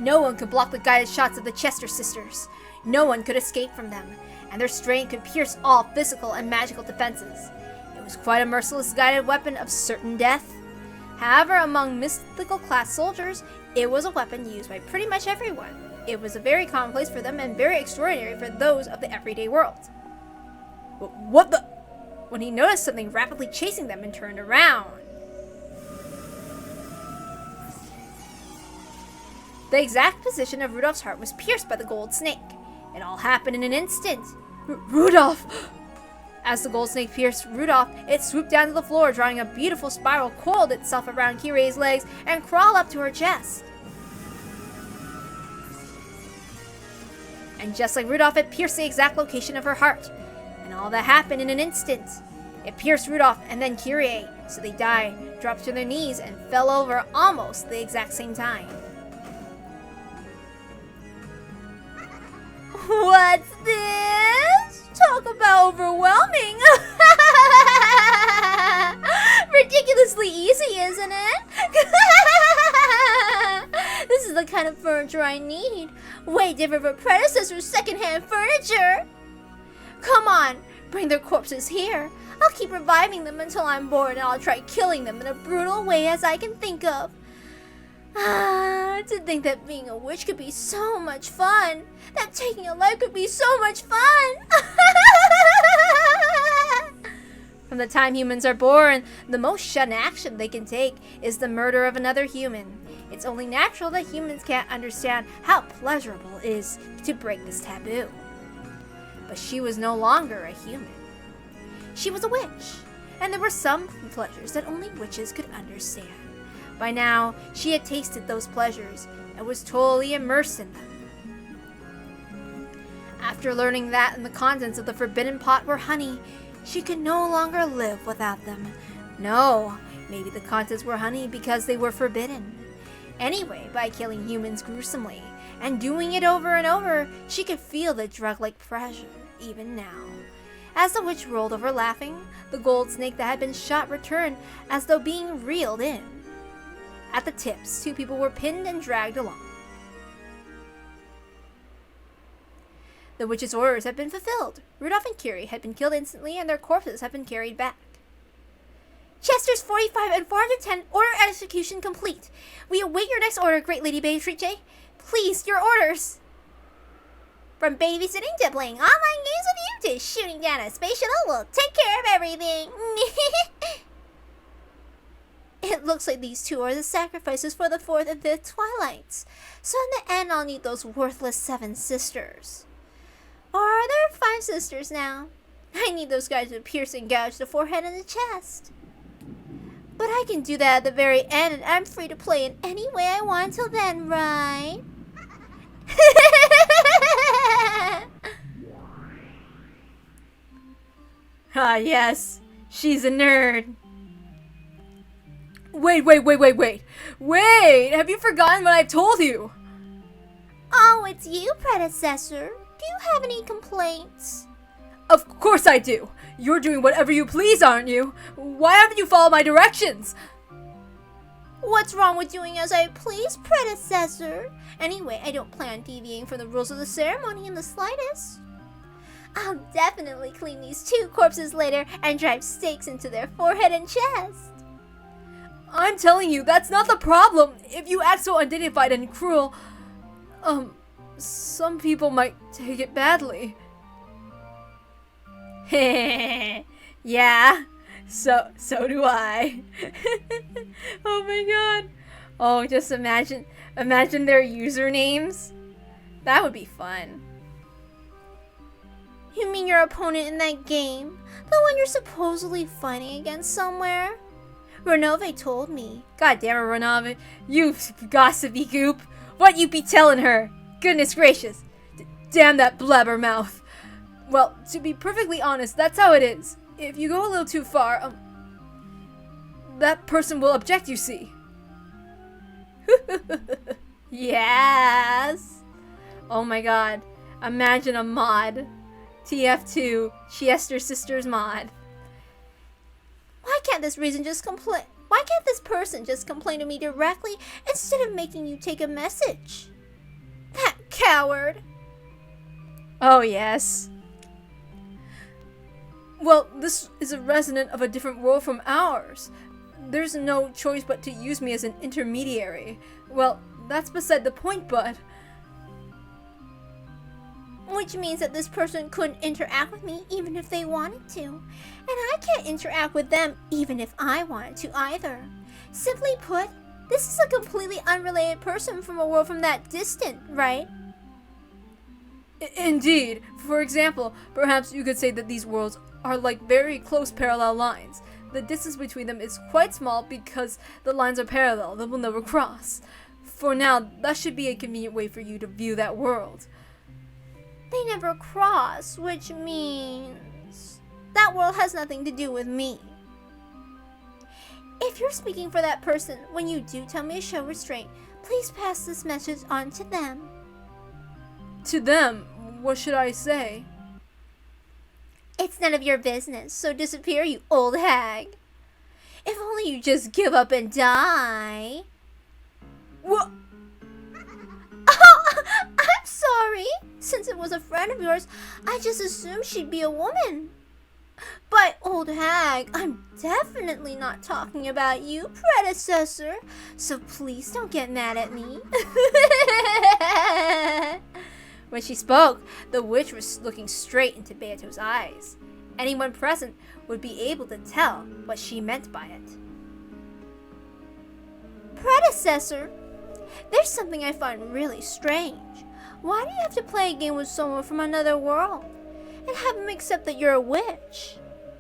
No one could block the guided shots of the Chester sisters. No one could escape from them, and their strength could pierce all physical and magical defenses. It was quite a merciless guided weapon of certain death. However, among mystical class soldiers, it was a weapon used by pretty much everyone. It was a very commonplace for them and very extraordinary for those of the everyday world. What the? When he noticed something rapidly chasing them and turned around. The exact position of Rudolph's heart was pierced by the gold snake. It all happened in an instant. Rudolph! As the gold snake pierced Rudolph, it swooped down to the floor, drawing a beautiful spiral, coiled itself around Kyrie's legs, and crawled up to her chest.
And just like Rudolph, it pierced the exact location of her heart. And all that happened in an instant. It pierced Rudolph and then Kyrie, so they died, dropped to their knees, and fell over almost the exact same time. What's this? Talk about overwhelming. Ridiculously easy, isn't it? This is the kind of furniture I need. Way different from predecessor's secondhand furniture. Come on, bring their corpses here. I'll keep reviving them until I'm bored, and I'll try killing them in a brutal way as I can think of. To think that being a witch could be so much fun. That taking a life could be so much fun. From the time humans are born, the most sudden action they can take is the murder of another human. It's only natural that humans can't understand how pleasurable it is to break this taboo. But she was no longer a human. She was a witch, and there were some pleasures that only witches could understand. By now, she had tasted those pleasures and was totally immersed in them. After learning that the contents of the forbidden pot were honey, she could no longer live without them. No, maybe the contents were honey because they were forbidden. Anyway, by killing humans gruesomely and doing it over and over, she could feel the drug-like pressure even now. As the witch rolled over laughing, the gold snake that had been shot returned as though being reeled in. At the tips, 2 people were pinned and dragged along. The witch's orders had been fulfilled. Rudolph and Curie had been killed instantly, and their corpses had been carried back. Chester's 45 and 410 order execution complete. We await your next order, Great Lady Beatrice. Please, your orders. From babysitting to playing online games with you to shooting down a space shuttle, we'll take care of everything. It looks like these 2 are the sacrifices for the 4th and 5th Twilights. So in the end, I'll need those worthless 7 sisters. Or are there 5 sisters now? I need those guys to pierce and gouge the forehead and the chest. But I can do that at the very end, and I'm free to play in any way I want till then, right?
Ah, yes. She's a nerd. Wait. Wait! Have you forgotten what I've told you?
Oh, it's you, predecessor. Do you have any complaints?
Of course I do. You're doing whatever you please, aren't you? Why haven't you followed my directions?
What's wrong with doing as I please, predecessor? Anyway, I don't plan on deviating from the rules of the ceremony in the slightest. I'll definitely clean these 2 corpses later and drive stakes into their forehead and chest.
I'm telling you, that's not the problem. If you act so undignified and cruel, some people might take it badly.
Yeah,
so do I. Oh my god. Oh, just imagine their usernames. That would be fun.
You mean your opponent in that game? The one you're supposedly fighting against somewhere? Renove told me.
God damn it, Renave. You gossipy goop. What you be telling her? Goodness gracious. Damn that blabbermouth. Well, to be perfectly honest, that's how it is. If you go a little too far, that person will object, you see.
Yes.
Oh my god. Imagine a mod. TF2, Chester Sisters mod.
Why can't this person just complain to me directly instead of making you take a message? That coward.
Oh yes. Well, this is a resident of a different world from ours. There's no choice but to use me as an intermediary. Well, that's beside the point, but...
Which means that this person couldn't interact with me even if they wanted to. And I can't interact with them even if I wanted to either. Simply put, this is a completely unrelated person from a world from that distant, right?
Indeed. For example, perhaps you could say that these worlds are like very close parallel lines. The distance between them is quite small because the lines are parallel, they will never cross. For now, that should be a convenient way for you to view that world.
They never cross, which means that world has nothing to do with me. If you're speaking for that person when you do tell me to show restraint, please pass this message on to them.
To them? What should I say?
It's none of your business, so disappear, you old hag. If only you just give up and die.
What?
Oh, I'm sorry. Since it was a friend of yours, I just assumed she'd be a woman. But, old hag, I'm definitely not talking about you, predecessor. So please don't get mad at me.
When she spoke, the witch was looking straight into Beato's eyes. Anyone present would be able to tell what she meant by it.
Predecessor, there's something I find really strange. Why do you have to play a game with someone from another world and have them accept that you're a witch?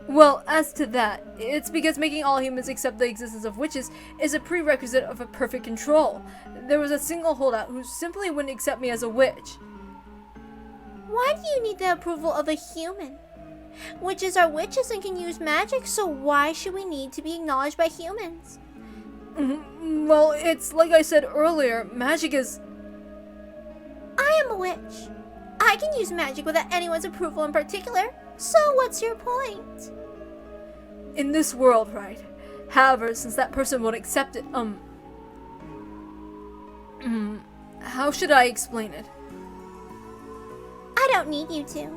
Well, as to that, it's because making all humans accept the existence of witches is a prerequisite of a perfect control. There was a single holdout who simply wouldn't accept me as a witch.
Why do you need the approval of a human? Witches are witches and can use magic, so why should we need to be acknowledged by humans?
Well, it's like I said earlier, magic is...
I am a witch. I can use magic without anyone's approval in particular, so what's your point?
in this world, right? However, since that person won't accept it, how should I explain it?
I don't need you to.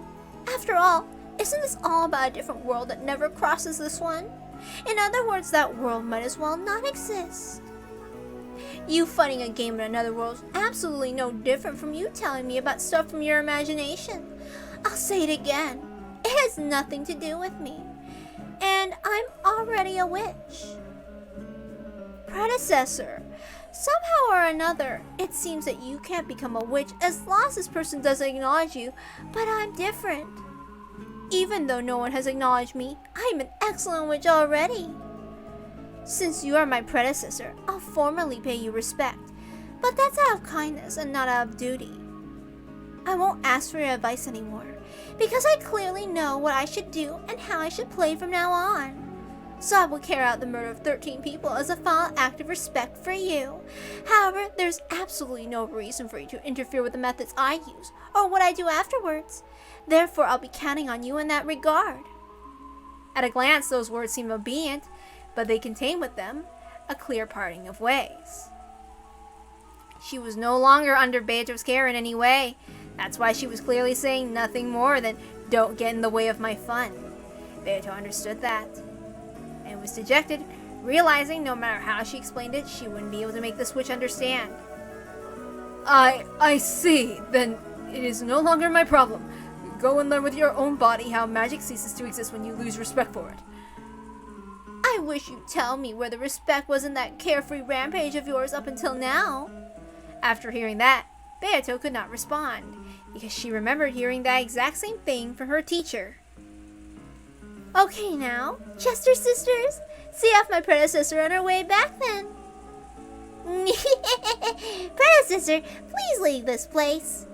After all, isn't this all about a different world that never crosses this one? In other words, that world might as well not exist. You fighting a game in another world is absolutely no different from you telling me about stuff from your imagination. I'll say it again. It has nothing to do with me. And I'm already a witch. Predecessor, somehow or another, it seems that you can't become a witch as long as this person doesn't acknowledge you, but I'm different. Even though no one has acknowledged me, I'm an excellent witch already. Since you are my predecessor, I'll formally pay you respect, but that's out of kindness and not out of duty. I won't ask for your advice anymore, because I clearly know what I should do and how I should play from now on. So I will carry out the murder of 13 people as a final act of respect for you. However, there's absolutely no reason for you to interfere with the methods I use or what I do afterwards. Therefore, I'll be counting on you in that regard.
At a glance, those words seemed obedient, but they contained with them a clear parting of ways. She was no longer under Beatrice's care in any way. That's why she was clearly saying nothing more than, "Don't get in the way of my fun." Beatrice understood that, and was dejected, realizing no matter how she explained it, she wouldn't be able to make the switch understand.
I see. Then it is no longer my problem. Go and learn with your own body how magic ceases to exist when you lose respect for it.
I wish you'd tell me where the respect was in that carefree rampage of yours up until now.
After hearing that, Beato could not respond, because she remembered hearing that exact same thing from her teacher.
Okay now, Chester sisters, see off my predecessor on her way back then. Predecessor, please leave this place.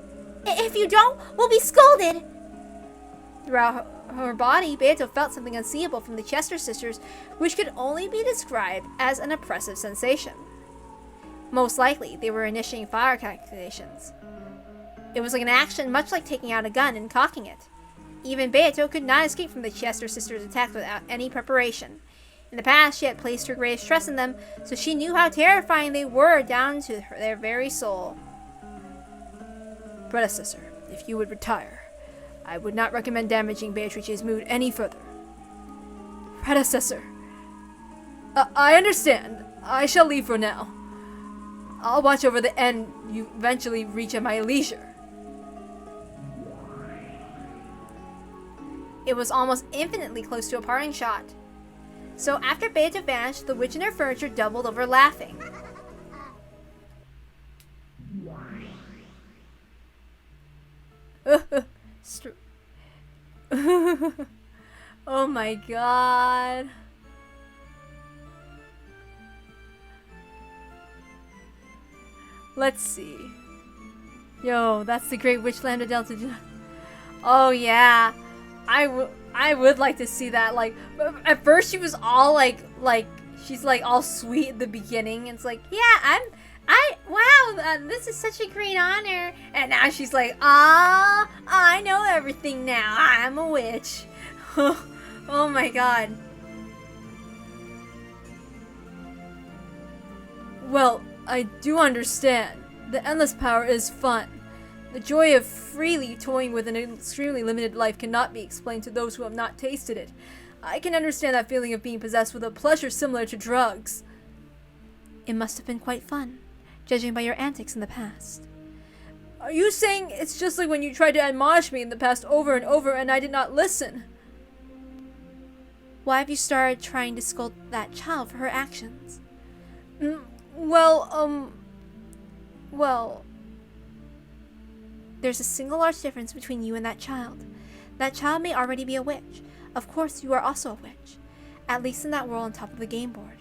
If you don't, we'll be scolded.
Throughout her body, Beato felt something unseeable from the Chester sisters, which could only be described as an oppressive sensation. Most likely, they were initiating fire calculations. It was like an action much like taking out a gun and cocking it. Even Beato could not escape from the Chester sisters' attacks without any preparation. In the past, she had placed her greatest trust in them, so she knew how terrifying they were down to their very soul.
Predecessor, if you would retire, I would not recommend damaging Beatrice's mood any further. Predecessor, I understand. I shall leave for now. I'll watch over the end you eventually reach at my leisure.
It was almost infinitely close to a parting shot. So after Beato vanished, the witch and her furniture doubled over laughing. Oh my god. Let's see. Yo, that's the Great Witch Lambda Delta.
Oh yeah, I would like to see that. Like, at first she was all like she's like all sweet at the beginning. It's like,
Yeah, wow, this is such a great honor.
and now she's like, ah, I know everything now. I'm a witch. Oh my god. Well, I do understand. The endless power is fun. The joy of freely toying with an extremely limited life cannot be explained to those who have not tasted it. I can understand that feeling of being possessed with a pleasure similar to drugs.
It must have been quite fun, judging by your antics in the past.
Are you saying it's just like when you tried to admonish me in the past over and over and I did not listen?
Why have you started trying to scold that child for her actions?
Well,
There's a single large difference between you and that child. That child may already be a witch. Of course, you are also a witch. At least in that world on top of the game board.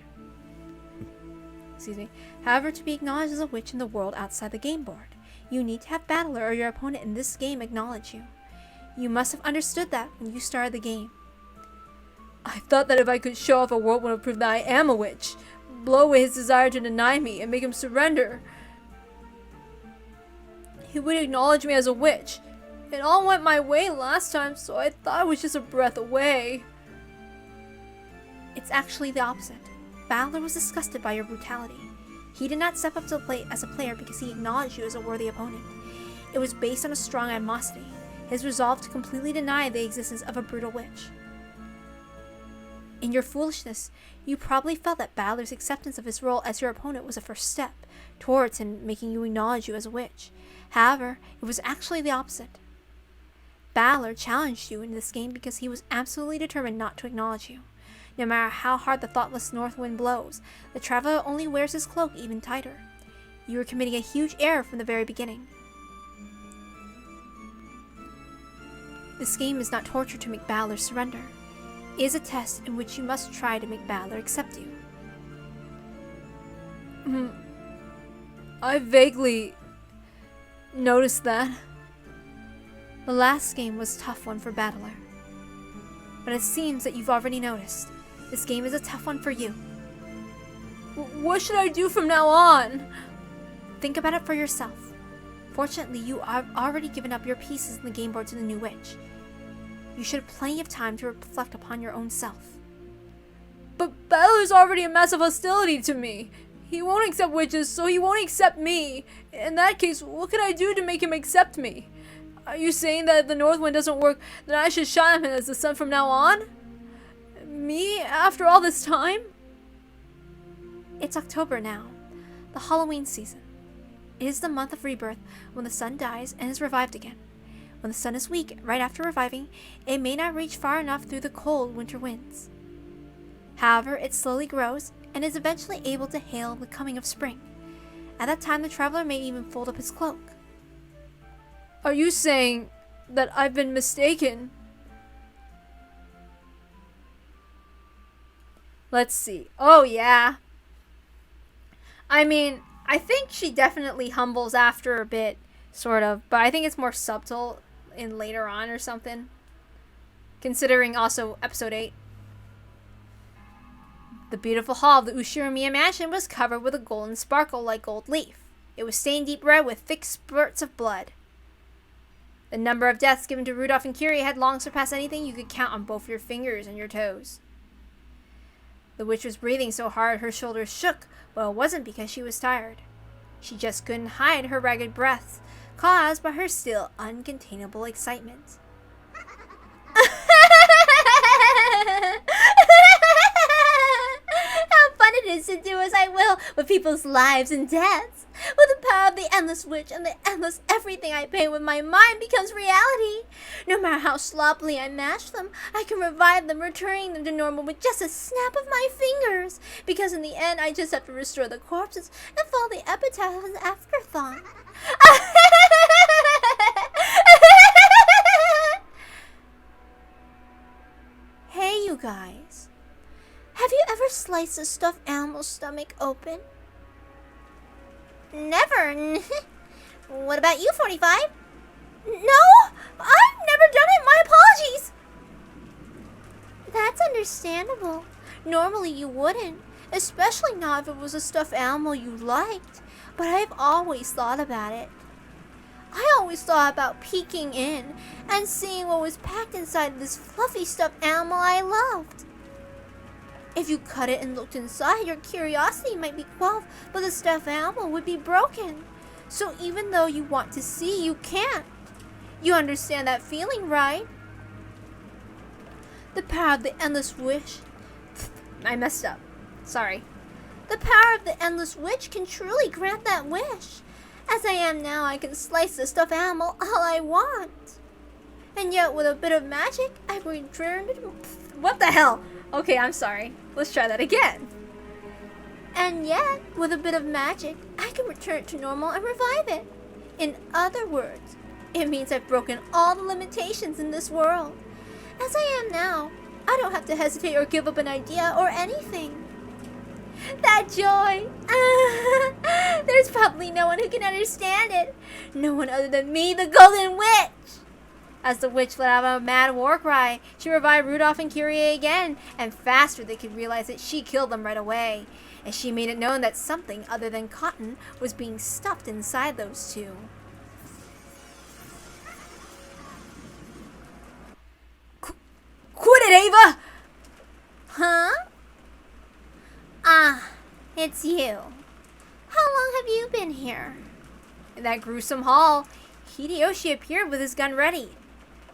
Excuse me. However, to be acknowledged as a witch in the world outside the game board, you need to have Battler or your opponent in this game acknowledge you. You must have understood that when you started the game.
I thought that if I could show off a world would prove that I am a witch, blow away his desire to deny me, and make him surrender, he would acknowledge me as a witch. It all went my way last time, so I thought I was just a breath away.
It's actually the opposite. Battler was disgusted by your brutality. He did not step up to the plate as a player because he acknowledged you as a worthy opponent. It was based on a strong animosity, his resolve to completely deny the existence of a brutal witch. In your foolishness, you probably felt that Battler's acceptance of his role as your opponent was a first step towards him making you acknowledge you as a witch. However, it was actually the opposite. Battler challenged you in this game because he was absolutely determined not to acknowledge you. No matter how hard the thoughtless north wind blows, the traveler only wears his cloak even tighter. You were committing a huge error from the very beginning. This game is not torture to make Battler surrender. It is a test in which you must try to make Battler accept you.
I vaguely noticed that.
The last game was a tough one for Battler. But it seems that you've already noticed. This game is a tough one for you.
What should I do from now on?
Think about it for yourself. Fortunately, you have already given up your pieces in the game board to the new witch. You should have plenty of time to reflect upon your own self.
But Battler's already a massive hostility to me. He won't accept witches, so he won't accept me. In that case, what can I do to make him accept me? Are you saying that if the north wind doesn't work, then I should shine him as the sun from now on? Me, after all this time?
It's October now, the Halloween season. It is the month of rebirth when the sun dies and is revived again. When the sun is weak, right after reviving, it may not reach far enough through the cold winter winds. However, it slowly grows and is eventually able to hail the coming of spring. At that time, the traveler may even fold up his cloak.
Are you saying that I've been mistaken? Let's see. Oh, yeah. I mean, I think she definitely humbles after a bit, sort of, but I think it's more subtle in later on or something. Considering also episode 8. The beautiful hall of the Ushirimiya mansion was covered with a golden sparkle like gold leaf. It was stained deep red with thick spurts of blood. The number of deaths given to Rudolph and Curie had long surpassed anything you could count on both your fingers and your toes. The witch was breathing so hard her shoulders shook, but it wasn't because she was tired. She just couldn't hide her ragged breaths, caused by her still uncontainable excitement.
How fun it is to do as I will with people's lives and deaths. With the power of the endless witch and the endless everything I paint with my mind becomes reality. No matter how sloppily I mash them, I can revive them, returning them to normal with just a snap of my fingers. Because in the end, I just have to restore the corpses and follow the epitaph as an afterthought. Hey, you guys. Have you ever sliced a stuffed animal's stomach open? Never. What about you, 45? No! I've never done it! My apologies! That's understandable. Normally you wouldn't, especially not if it was a stuffed animal you liked. But I've always thought about it. I always thought about peeking in and seeing what was packed inside this fluffy stuffed animal I loved. If you cut it and looked inside, your curiosity might be quelled, but the stuffed animal would be broken. So even though you want to see, you can't. You understand that feeling, right? The power of the endless wish. I messed up. Sorry. The power of the endless wish can truly grant that wish. As I am now, I can slice the stuffed animal all I want. And yet, with a bit of magic, I returned.
What the hell? Okay, I'm sorry. Let's try that again.
And yet, with a bit of magic, I can return it to normal and revive it. In other words, it means I've broken all the limitations in this world. As I am now, I don't have to hesitate or give up an idea or anything. That joy! There's probably no one who can understand it. No one other than me, the Golden Witch!
As the witch let out a mad war cry, she revived Rudolph and Kyrie again, and faster they could realize that she killed them right away. And she made it known that something other than cotton was being stuffed inside those two. Quit it, Ava!
Huh? Ah, it's you. How long have you been here?
In that gruesome hall, Hideyoshi appeared with his gun ready.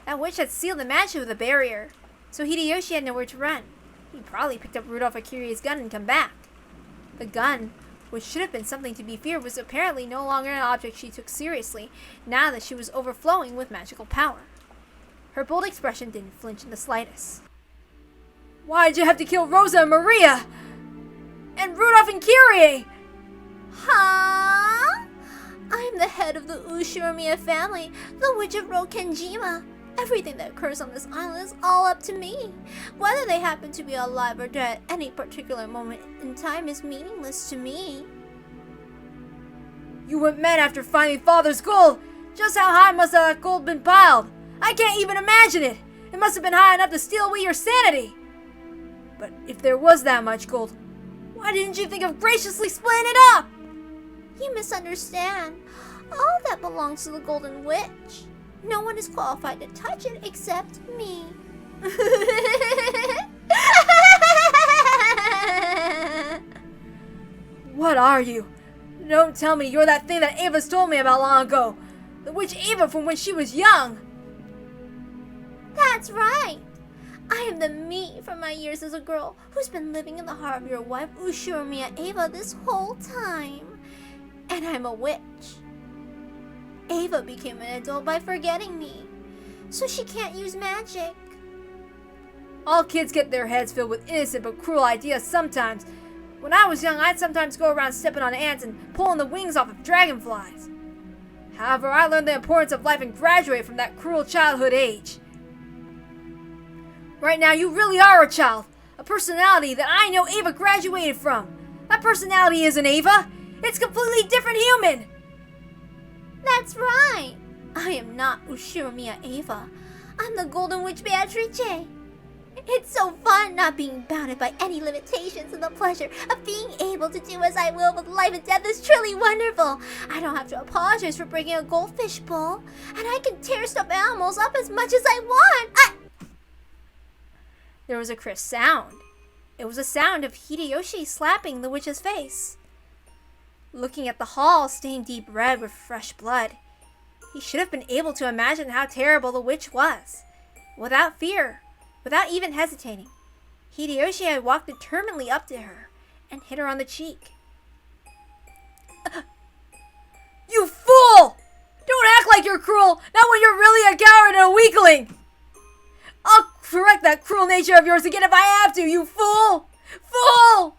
That witch had sealed the mansion with a barrier, so Hideyoshi had nowhere to run. He probably picked up Rudolph Akiri's gun and come back. The gun, which should have been something to be feared, was apparently no longer an object she took seriously, now that she was overflowing with magical power. Her bold expression didn't flinch in the slightest. Why'd you have to kill Rosa and Maria? And Rudolph and Kyrie?
Huh? I'm the head of the Ushiramiya family, the Witch of Rokenjima. Everything that occurs on this island is all up to me. Whether they happen to be alive or dead at any particular moment in time is meaningless to me.
You went mad after finding Father's gold. Just how high must that gold been piled? I can't even imagine it. It must have been high enough to steal away your sanity. But if there was that much gold, why didn't you think of graciously splitting it up?
You misunderstand. All that belongs to the Golden Witch. No one is qualified to touch it except me.
What are you? Don't tell me you're that thing that Ava's told me about long ago. The witch Ava from when she was young.
That's right. I am the me from my years as a girl who's been living in the heart of your wife Ushiramiya Ava this whole time. And I'm a witch. Ava became an adult by forgetting me, so she can't use magic.
All kids get their heads filled with innocent but cruel ideas sometimes. When I was young, I'd sometimes go around stepping on ants and pulling the wings off of dragonflies. However, I learned the importance of life and graduated from that cruel childhood age. Right now, you really are a child, a personality that I know Ava graduated from. That personality isn't Ava. It's a completely different human.
That's right. I am not Ushiramiya Ava. I'm the Golden Witch Beatrice. It's so fun not being bounded by any limitations, and the pleasure of being able to do as I will with life and death is truly wonderful. I don't have to apologize for breaking a goldfish bowl, and I can tear stuffed animals up as much as I want.
There was a crisp sound. It was a sound of Hideyoshi slapping the witch's face. Looking at the hall stained deep red with fresh blood, he should have been able to imagine how terrible the witch was. Without fear, without even hesitating, Hideyoshi had walked determinedly up to her and hit her on the cheek. You fool! Don't act like you're cruel, not when you're really a coward and a weakling! I'll correct that cruel nature of yours again if I have to, you fool! Fool!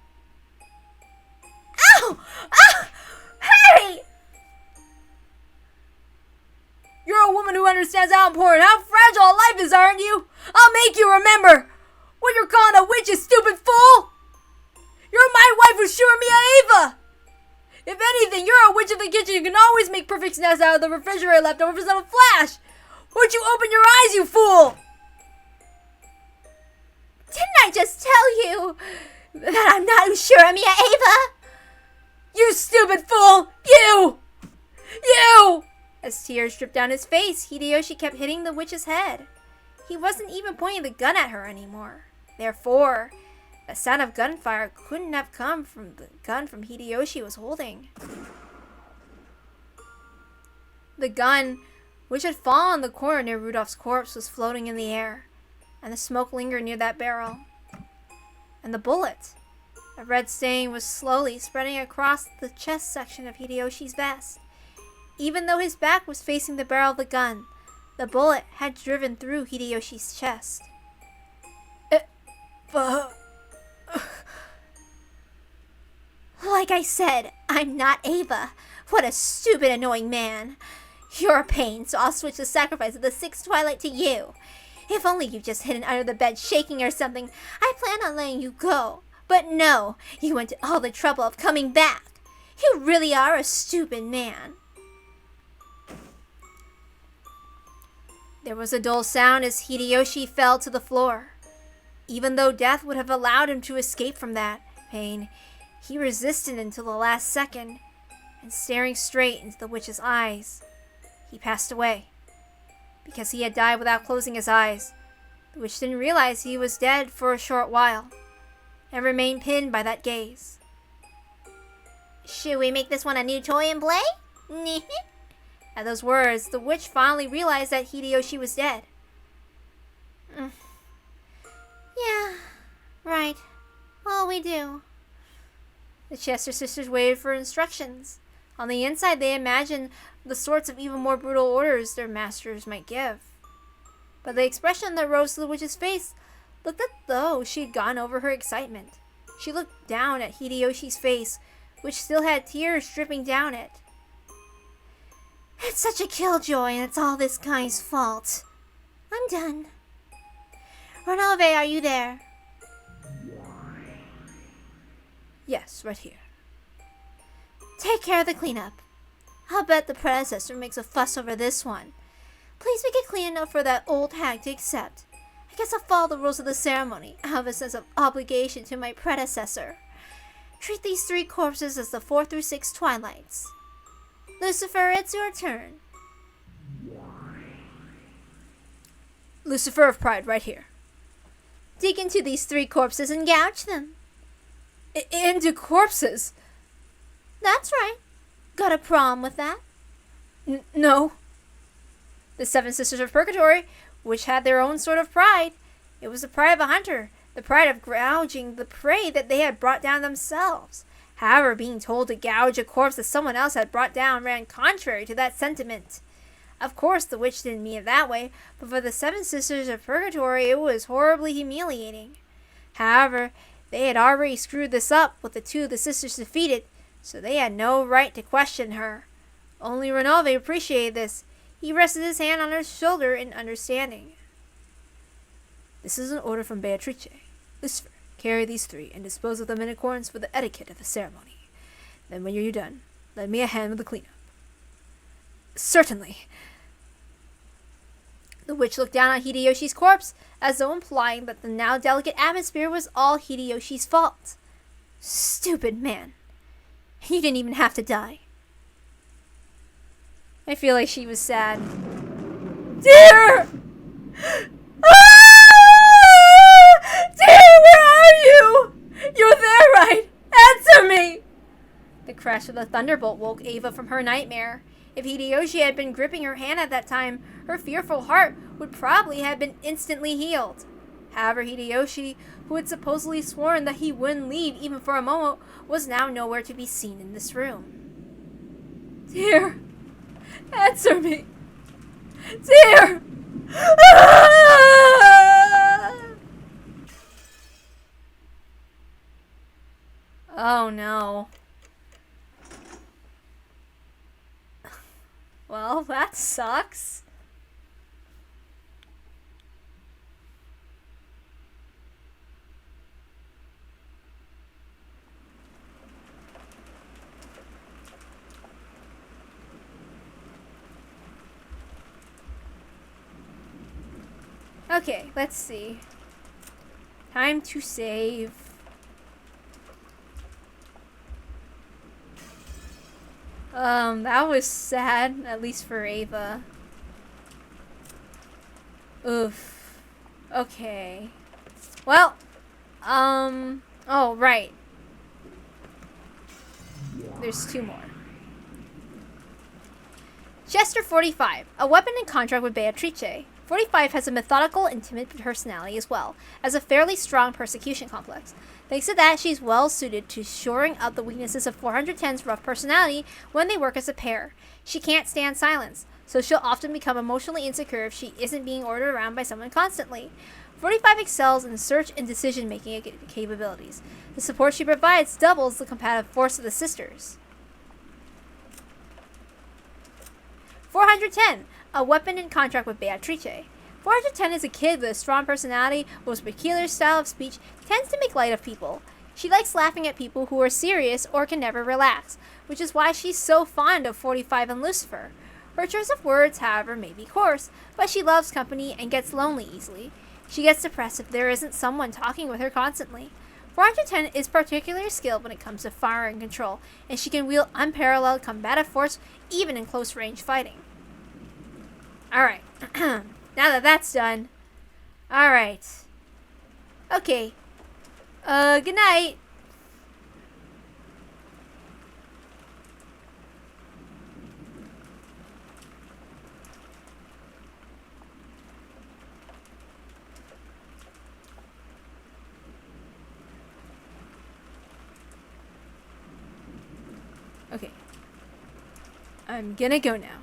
Ow! Ow! Hey!
You're a woman who understands how important, how fragile life is, aren't you? I'll make you remember! What you're calling a witch, you stupid fool! You're my wife, Ushiramiya Ava! If anything, you're a witch of the kitchen. You can always make perfect snacks out of the refrigerator leftovers in a flash. Won't you open your eyes, you fool?
Didn't I just tell you that I'm not Ushuramiya Ava?
You stupid fool! You!
As tears dripped down his face, Hideyoshi kept hitting the witch's head. He wasn't even pointing the gun at her anymore. Therefore, the sound of gunfire couldn't have come from the gun Hideyoshi was holding. The gun, which had fallen in the corner near Rudolph's corpse, was floating in the air, and the smoke lingered near that barrel. And the bullet, a red stain, was slowly spreading across the chest section of Hideyoshi's vest. Even though his back was facing the barrel of the gun, the bullet had driven through Hideyoshi's chest. Like I said, I'm not Ava. What a stupid, annoying man. You're a pain, so I'll switch the sacrifice of the sixth twilight to you. If only you just hidden under the bed shaking or something, I planned on letting you go. But no, you went to all the trouble of coming back. You really are a stupid man. There was a dull sound as Hideyoshi fell to the floor. Even though death would have allowed him to escape from that pain, he resisted until the last second, and staring straight into the witch's eyes, he passed away. Because he had died without closing his eyes, the witch didn't realize he was dead for a short while, and remained pinned by that gaze. Should we make this one a new toy and play? At those words, the witch finally realized that Hideyoshi was dead. Yeah, right. Well, we do. The Chester sisters waited for instructions. On the inside, they imagined the sorts of even more brutal orders their masters might give. But the expression that rose to the witch's face looked as though she had gotten over her excitement. She looked down at Hideyoshi's face, which still had tears dripping down it. It's such a killjoy, and it's all this guy's fault. I'm done. Renove, are you there? Yes, right here. Take care of the cleanup. I'll bet the predecessor makes a fuss over this one. Please make it clean enough for that old hag to accept. I guess I'll follow the rules of the ceremony. I have a sense of obligation to my predecessor. Treat these 3 corpses as the 4 through 6 twilights. Lucifer, it's your turn.
Lucifer of Pride, right here.
Dig into these 3 corpses and gouge them.
Into corpses?
That's right. Got a problem with that?
No.
The 7 Sisters of Purgatory, which had their own sort of pride. It was the pride of a hunter, the pride of gouging the prey that they had brought down themselves. However, being told to gouge a corpse that someone else had brought down ran contrary to that sentiment. Of course, the witch didn't mean it that way, but for the 7 Sisters of Purgatory, it was horribly humiliating. However, they had already screwed this up with the 2 of the sisters defeated, so they had no right to question her. Only Renove appreciated this. He rested his hand on her shoulder in understanding.
This is an order from Beatrice. Lucifer, carry these 3 and dispose of them in accordance with the etiquette of the ceremony. Then when you're done, lend me a hand with the cleanup.
Certainly. The witch looked down on Hideyoshi's corpse, as though implying that the now delicate atmosphere was all Hideyoshi's fault. Stupid man. You didn't even have to die. I feel like she was sad.
Dear! Dear, where are you? You're there, right? Answer me!
The crash of the thunderbolt woke Ava from her nightmare. If Hideyoshi had been gripping her hand at that time, her fearful heart would probably have been instantly healed. However, Hideyoshi, who had supposedly sworn that he wouldn't leave even for a moment, was now nowhere to be seen in this room.
Dear, answer me. Dear!
Oh no. Well, that sucks.
Okay, let's see. Time to save. That was sad, at least for Ava. Oof. Okay. Well, oh, right. There's 2 more. Chester 45, a weapon in contract with Beatrice. 45 has a methodical and timid personality as well as a fairly strong persecution complex. Thanks to that, she's well suited to shoring up the weaknesses of 410's rough personality when they work as a pair. She can't stand silence, so she'll often become emotionally insecure if she isn't being ordered around by someone constantly. 45 excels in search and decision-making capabilities. The support she provides doubles the combative force of the sisters. 410, a weapon in contract with Beatrice. 410 is a kid with a strong personality, with a peculiar style of speech, tends to make light of people. She likes laughing at people who are serious or can never relax, which is why she's so fond of 45 and Lucifer. Her choice of words, however, may be coarse, but she loves company and gets lonely easily. She gets depressed if there isn't someone talking with her constantly. 410 is particularly skilled when it comes to fire and control, and she can wield unparalleled combative force even in close-range fighting. Alright, now that that's done. Alright. Okay. Good night. Okay. I'm gonna go now.